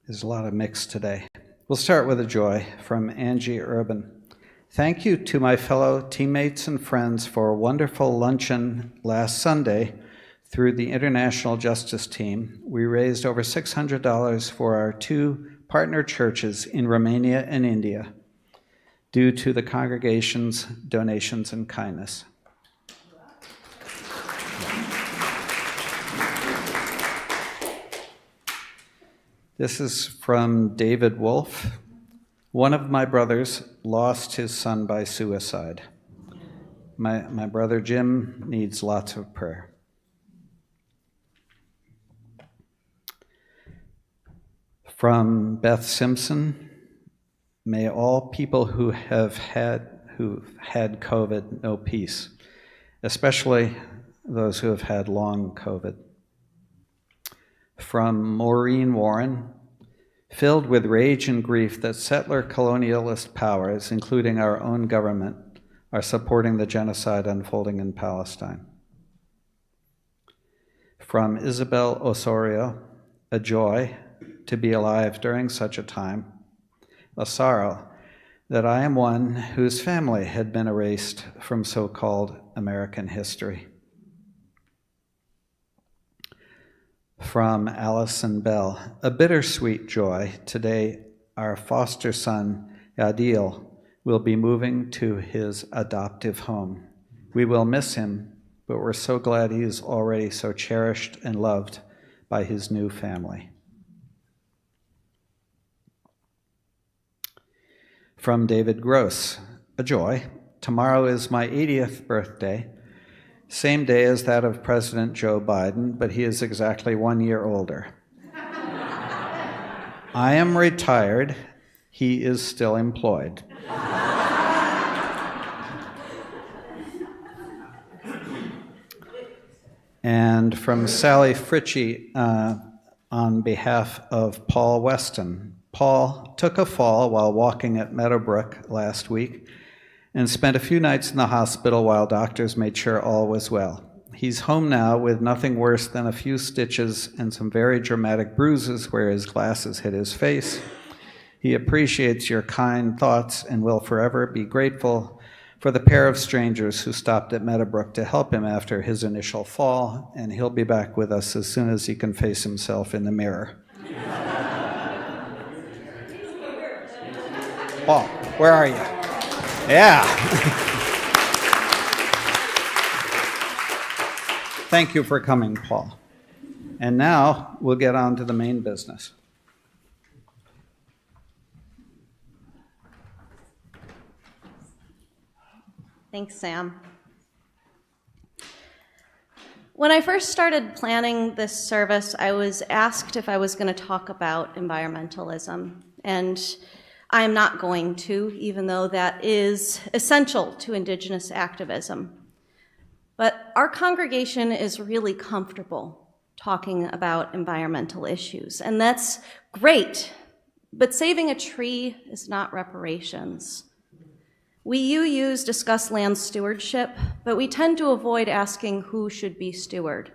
There's a lot of mix today. We'll start with a joy from Angie Urban. Thank you to my fellow teammates and friends for a wonderful luncheon last Sunday through the International Justice Team. We raised over $600 for our 2 partner churches in Romania and India due to the congregation's donations and kindness. This is from David Wolf. One of my brothers lost his son by suicide. My brother Jim needs lots of prayer. From Beth Simpson, may all people who've had COVID know peace, especially those who have had long COVID. From Maureen Warren, filled with rage and grief that settler colonialist powers, including our own government, are supporting the genocide unfolding in Palestine. From Isabel Osorio, a joy to be alive during such a time, a sorrow that I am one whose family had been erased from so-called American history. From Allison Bell, a bittersweet joy. Today, our foster son, Adil, will be moving to his adoptive home. We will miss him, but we're so glad he is already so cherished and loved by his new family. From David Gross, a joy. Tomorrow is my 80th birthday. Same day as that of President Joe Biden, but he is exactly 1 year older. I am retired. He is still employed. And from Sally Fritchie on behalf of Paul Weston. Paul took a fall while walking at Meadowbrook last week and spent a few nights in the hospital while doctors made sure all was well. He's home now with nothing worse than a few stitches and some very dramatic bruises where his glasses hit his face. He appreciates your kind thoughts and will forever be grateful for the pair of strangers who stopped at Meadowbrook to help him after his initial fall, and he'll be back with us as soon as he can face himself in the mirror. Paul, where are you? Yeah. Thank you for coming, Paul. And now we'll get on to the main business. Thanks, Sam. When I first started planning this service, I was asked if I was going to talk about environmentalism, and I am not going to, even though that is essential to Indigenous activism. But our congregation is really comfortable talking about environmental issues, and that's great, but saving a tree is not reparations. We UUs discuss land stewardship, but we tend to avoid asking who should be steward.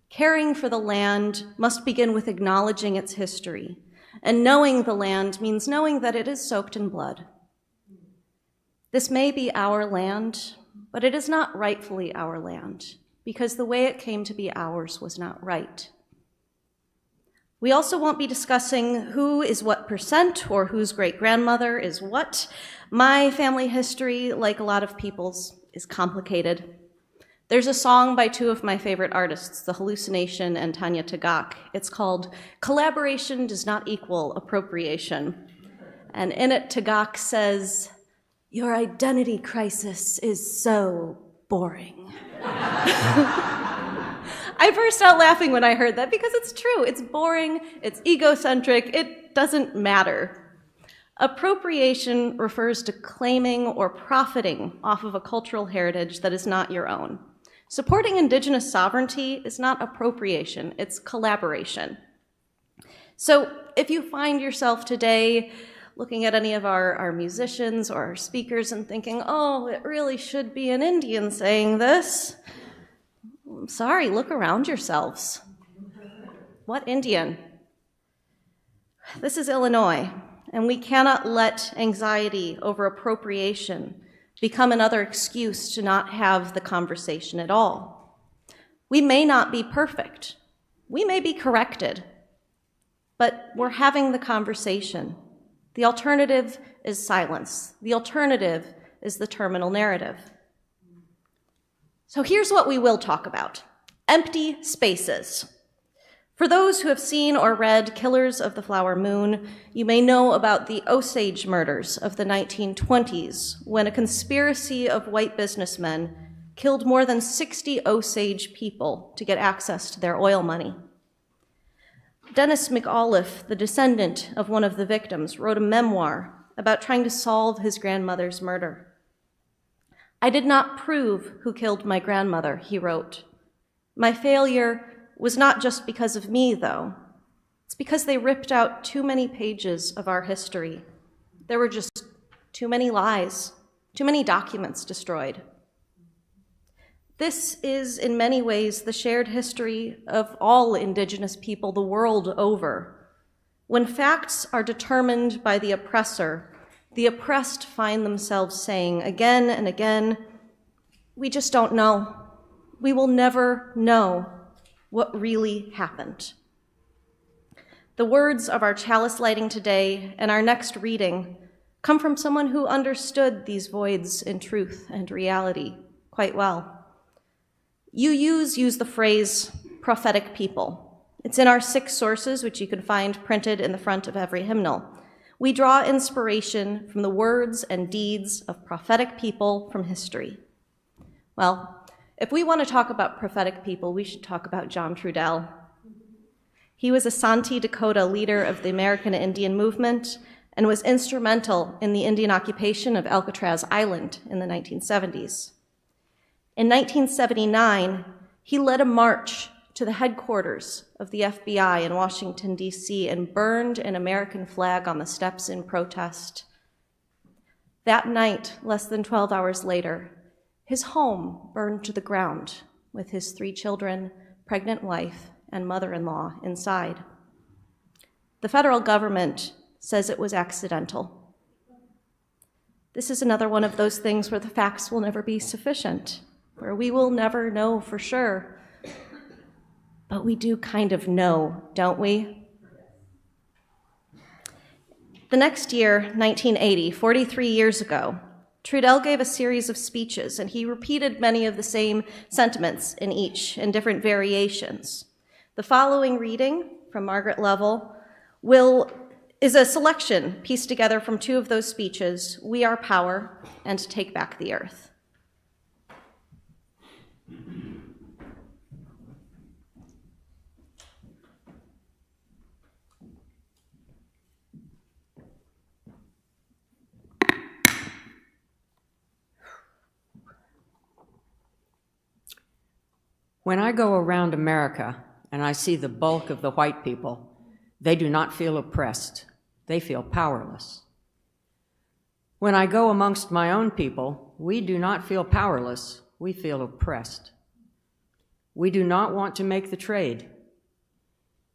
Caring for the land must begin with acknowledging its history, and knowing the land means knowing that it is soaked in blood. This may be our land, but it is not rightfully our land, because the way it came to be ours was not right. We also won't be discussing who is what percent or whose great-grandmother is what. My family history, like a lot of people's, is complicated. There's a song by 2 of my favorite artists, The Hallucination and Tanya Tagaq. It's called Collaboration Does Not Equal Appropriation. And in it, Tagaq says, "Your identity crisis is so boring. I burst out laughing when I heard that because it's true. It's boring, it's egocentric, it doesn't matter. Appropriation refers to claiming or profiting off of a cultural heritage that is not your own. Supporting Indigenous sovereignty is not appropriation, it's collaboration. So if you find yourself today looking at any of our musicians or our speakers and thinking, oh, it really should be an Indian saying this, I'm sorry, look around yourselves. What Indian? This is Illinois, and we cannot let anxiety over appropriation become another excuse to not have the conversation at all. We may not be perfect. We may be corrected, but we're having the conversation. The alternative is silence. The alternative is the terminal narrative. So here's what we will talk about: empty spaces. For those who have seen or read Killers of the Flower Moon, you may know about the Osage murders of the 1920s, when a conspiracy of white businessmen killed more than 60 Osage people to get access to their oil money. Dennis McAuliffe, the descendant of one of the victims, wrote a memoir about trying to solve his grandmother's murder. I did not prove who killed my grandmother, he wrote. My failure was not just because of me, though. It's because they ripped out too many pages of our history. There were just too many lies, too many documents destroyed. This is, in many ways, the shared history of all Indigenous people the world over. When facts are determined by the oppressor, the oppressed find themselves saying again and again, we just don't know. We will never know what really happened. The words of our chalice lighting today and our next reading come from someone who understood these voids in truth and reality quite well. You use the phrase prophetic people. It's in our 6 sources, which you can find printed in the front of every hymnal. We draw inspiration from the words and deeds of prophetic people from history. Well, if we want to talk about prophetic people, we should talk about John Trudell. He was a Santee Dakota leader of the American Indian movement and was instrumental in the Indian occupation of Alcatraz Island in the 1970s. In 1979, he led a march to the headquarters of the FBI in Washington, D.C., and burned an American flag on the steps in protest. That night, less than 12 hours later, his home burned to the ground with his 3 children, pregnant wife, and mother-in-law inside. The federal government says it was accidental. This is another one of those things where the facts will never be sufficient, where we will never know for sure. But we do kind of know, don't we? The next year, 1980, 43 years ago, Trudell gave a series of speeches, and he repeated many of the same sentiments in each, in different variations. The following reading from Margaret Lovell is a selection pieced together from 2 of those speeches, We Are Power and Take Back the Earth. When I go around America and I see the bulk of the white people, they do not feel oppressed. They feel powerless. When I go amongst my own people, we do not feel powerless. We feel oppressed. We do not want to make the trade.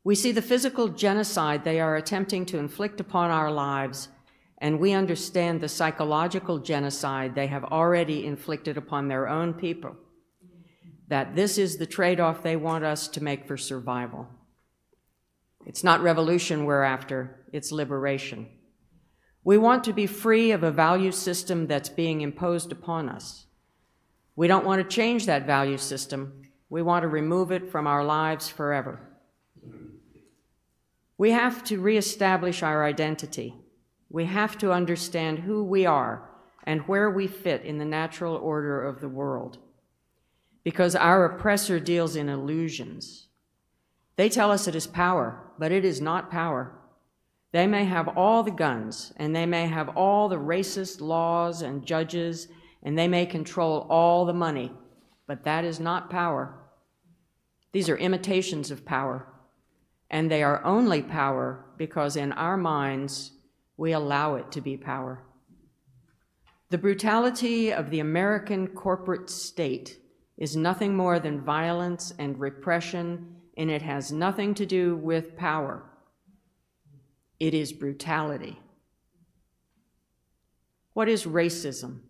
We see the physical genocide they are attempting to inflict upon our lives, and we understand the psychological genocide they have already inflicted upon their own people. That this is the trade-off they want us to make for survival. It's not revolution we're after, it's liberation. We want to be free of a value system that's being imposed upon us. We don't want to change that value system. We want to remove it from our lives forever. We have to reestablish our identity. We have to understand who we are and where we fit in the natural order of the world. because our oppressor deals in illusions. They tell us it is power, but it is not power. They may have all the guns, and they may have all the racist laws and judges, and they may control all the money, but that is not power. These are imitations of power, and they are only power because in our minds we allow it to be power. The brutality of the American corporate state is nothing more than violence and repression, and it has nothing to do with power. It is brutality. What is racism?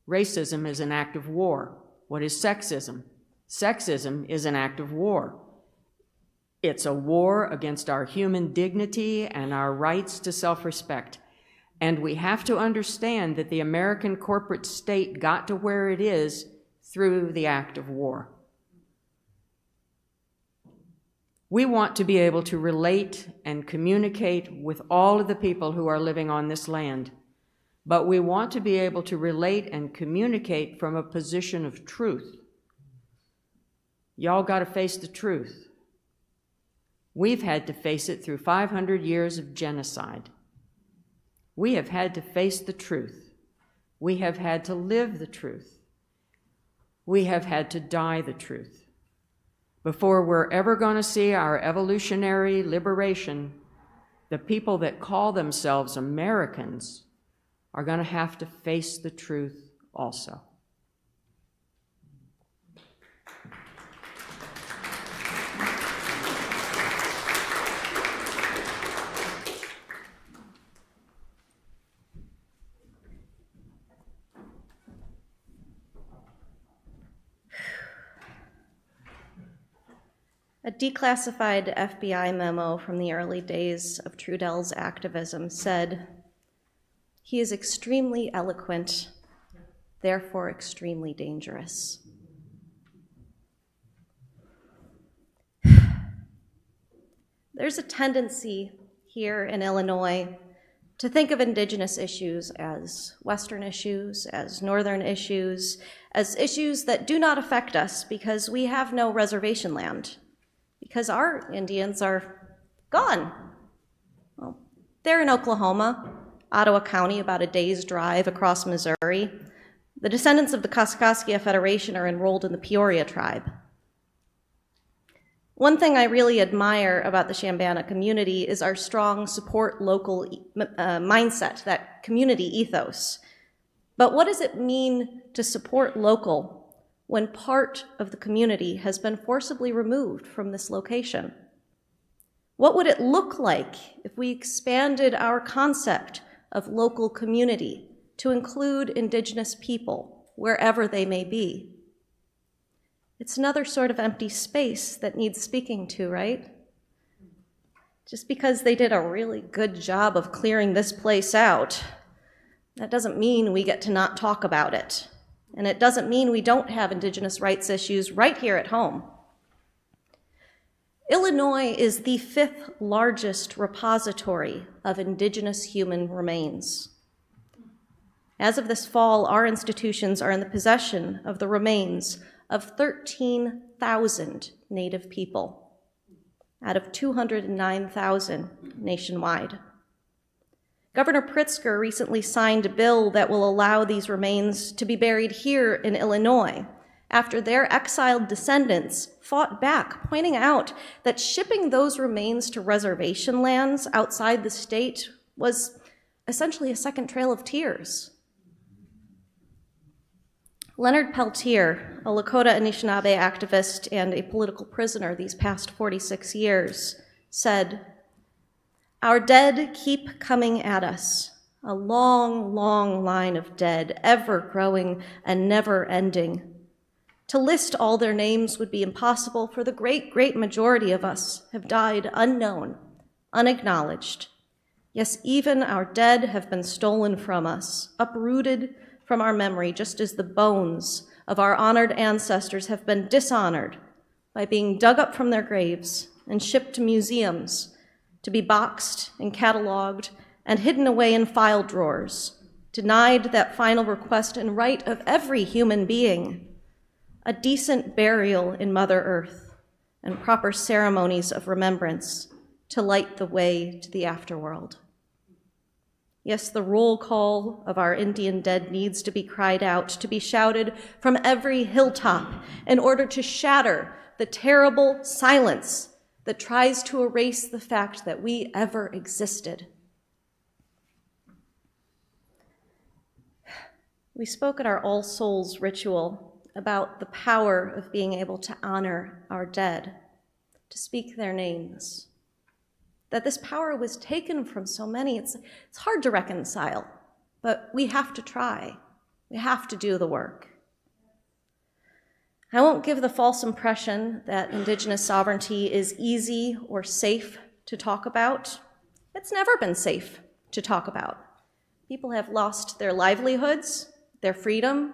Racism is an act of war. What is sexism? Sexism is an act of war. It's a war against our human dignity and our rights to self-respect. And we have to understand that the American corporate state got to where it is through the act of war. We want to be able to relate and communicate with all of the people who are living on this land, but we want to be able to relate and communicate from a position of truth. Y'all got to face the truth. We've had to face it through 500 years of genocide. We have had to face the truth. We have had to live the truth. We have had to die the truth. Before we're ever going to see our evolutionary liberation, the people that call themselves Americans are going to have to face the truth also. A declassified FBI memo from the early days of Trudell's activism said, "He is extremely eloquent, therefore extremely dangerous." There's a tendency here in Illinois to think of Indigenous issues as Western issues, as Northern issues, as issues that do not affect us because we have no reservation land, because our Indians are gone. Well, they're in Oklahoma, Ottawa County, about a day's drive across Missouri. The descendants of the Kaskaskia Federation are enrolled in the Peoria tribe. One thing I really admire about the Chambana community is our strong support local mindset, that community ethos. But what does it mean to support local when part of the community has been forcibly removed from this location? What would it look like if we expanded our concept of local community to include Indigenous people wherever they may be? It's another sort of empty space that needs speaking to, right? Just because they did a really good job of clearing this place out, that doesn't mean we get to not talk about it. And it doesn't mean we don't have Indigenous rights issues right here at home. Illinois is the 5th largest repository of Indigenous human remains. As of this fall, our institutions are in the possession of the remains of 13,000 Native people out of 209,000 nationwide. Governor Pritzker recently signed a bill that will allow these remains to be buried here in Illinois after their exiled descendants fought back, pointing out that shipping those remains to reservation lands outside the state was essentially a second Trail of Tears. Leonard Peltier, a Lakota Anishinaabe activist and a political prisoner these past 46 years, said, "Our dead keep coming at us, a long, long line of dead, ever growing and never ending. To list all their names would be impossible, for the great, great majority of us have died unknown, unacknowledged. Yes, even our dead have been stolen from us, uprooted from our memory, just as the bones of our honored ancestors have been dishonored by being dug up from their graves and shipped to museums to be boxed and cataloged and hidden away in file drawers, denied that final request and right of every human being, a decent burial in Mother Earth, and proper ceremonies of remembrance to light the way to the afterworld. Yes, the roll call of our Indian dead needs to be cried out, to be shouted from every hilltop in order to shatter the terrible silence that tries to erase the fact that we ever existed. We spoke at our All Souls ritual about the power of being able to honor our dead, to speak their names. That this power was taken from so many, it's hard to reconcile, but we have to try. We have to do the work. I won't give the false impression that Indigenous sovereignty is easy or safe to talk about. It's never been safe to talk about. People have lost their livelihoods, their freedom,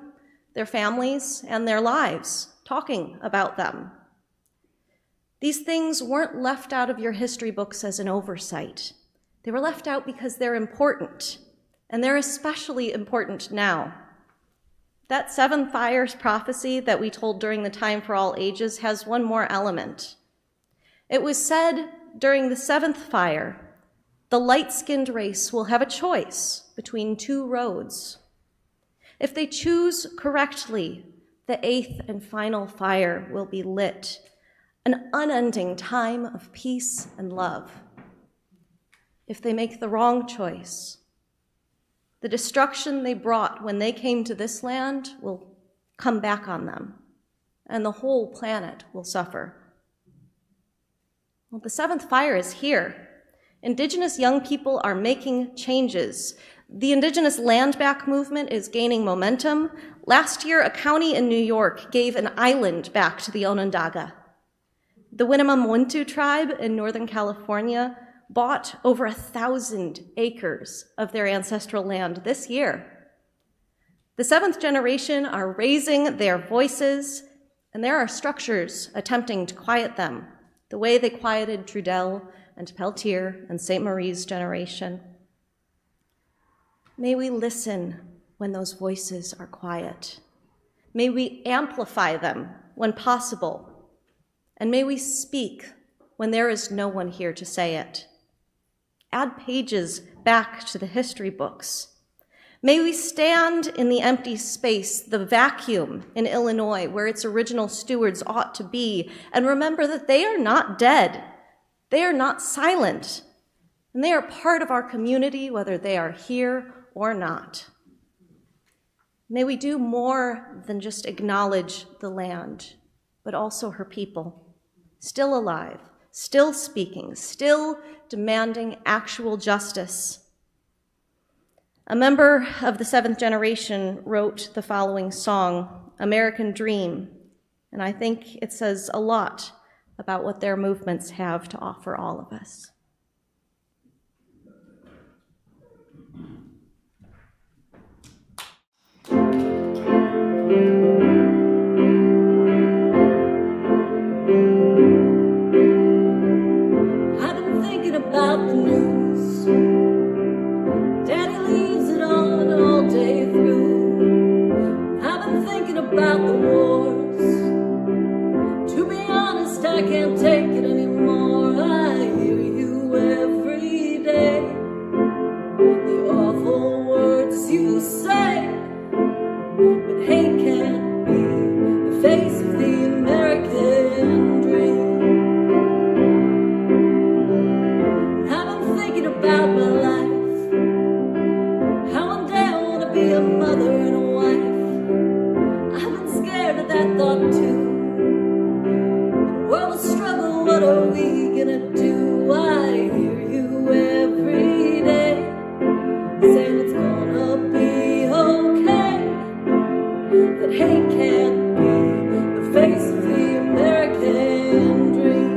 their families, and their lives talking about them. These things weren't left out of your history books as an oversight. They were left out because they're important, and they're especially important now. That 7 fires prophecy that we told during the Time for All Ages has one more element. It was said during the 7th fire, the light-skinned race will have a choice between 2 roads. If they choose correctly, the 8th and final fire will be lit, an unending time of peace and love. If they make the wrong choice, the destruction they brought when they came to this land will come back on them, and the whole planet will suffer. Well, the 7th fire is here. Indigenous young people are making changes. The Indigenous land back movement is gaining momentum. Last year, a county in New York gave an island back to the Onondaga. The Winnemem-Wintu tribe in Northern California bought over 1,000 acres of their ancestral land this year. The 7th generation are raising their voices, and there are structures attempting to quiet them, the way they quieted Trudel and Peltier and St. Marie's generation. May we listen when those voices are quiet. May we amplify them when possible. And may we speak when there is no one here to say it. Add pages back to the history books. May we stand in the empty space, the vacuum in Illinois, where its original stewards ought to be, and remember that they are not dead. They are not silent. And they are part of our community, whether they are here or not. May we do more than just acknowledge the land, but also her people. Still alive, still speaking, still demanding actual justice. A member of the 7th generation wrote the following song, American Dream, and I think it says a lot about what their movements have to offer all of us. About the news, Daddy leaves it on all day through. I've been thinking about the wars. To be honest, I can't take it anymore. I hear you every day, the awful words you say, but hate can't be the face of the American dream. About my life, how one day I want to be a mother and a wife. I've been scared of that thought too. The world of struggle, what are we gonna do? I hear you every day, saying it's gonna be okay, that hate can't be the face of the American dream.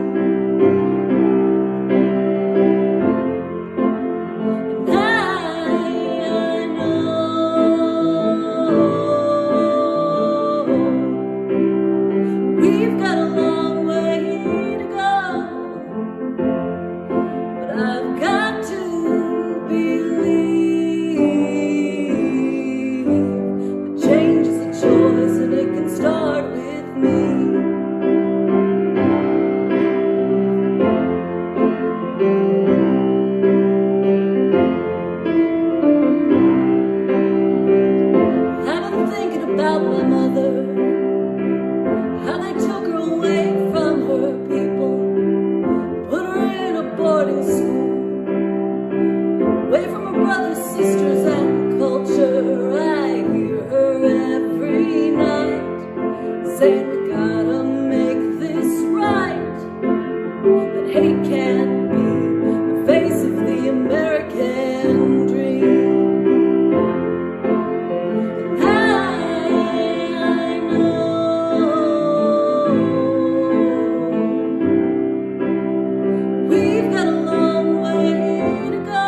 saying we gotta make this right, that hate can't be the face of the American dream. I know we've got a long way to go,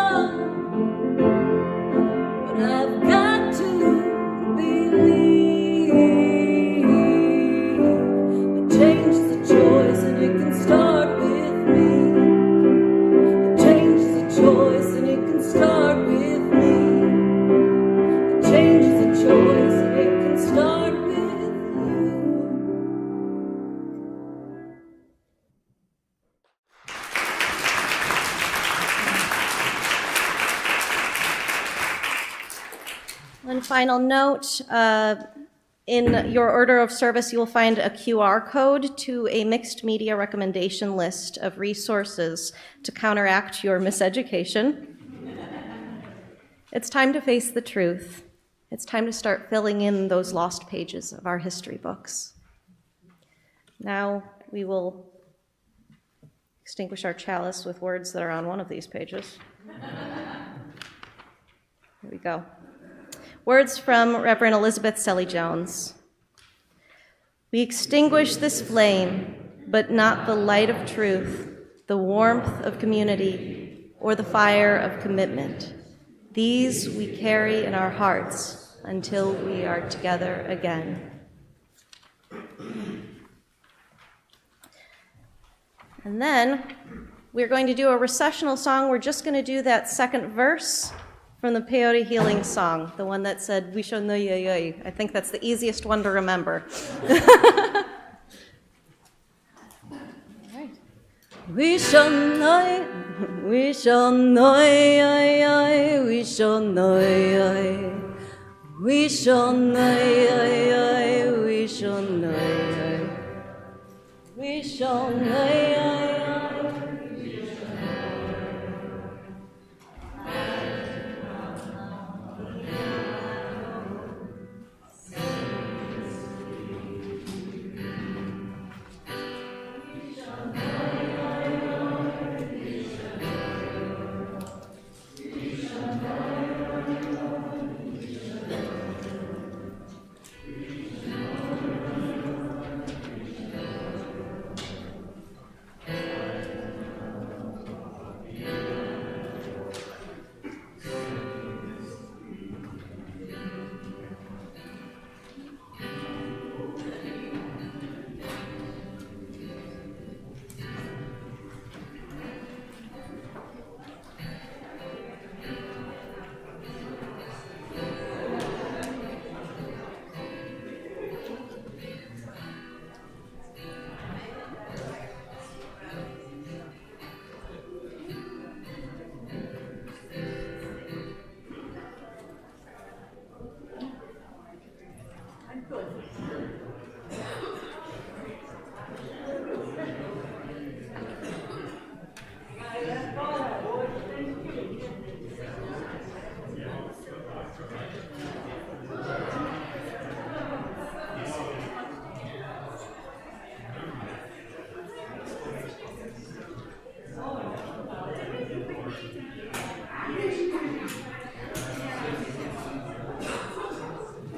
but I've got to believe that change is a choice and it can start with me. That change is a choice and it can start with me. That change is a choice and it can start with you. One final note, in your order of service, you will find a QR code to a mixed media recommendation list of resources to counteract your miseducation. It's time to face the truth. It's time to start filling in those lost pages of our history books. Now we will extinguish our chalice with words that are on one of these pages. Here we go. Words from Reverend Elizabeth Selly-Jones. We extinguish this flame, but not the light of truth, the warmth of community, or the fire of commitment. These we carry in our hearts until we are together again. And then we're going to do a recessional song. We're just going to do that second verse from the Peyote Healing song, the one that said, "We shall know ye." I think that's the easiest one to remember. We shall know, we shall know, we shall know, we shall know, we shall know, we shall know.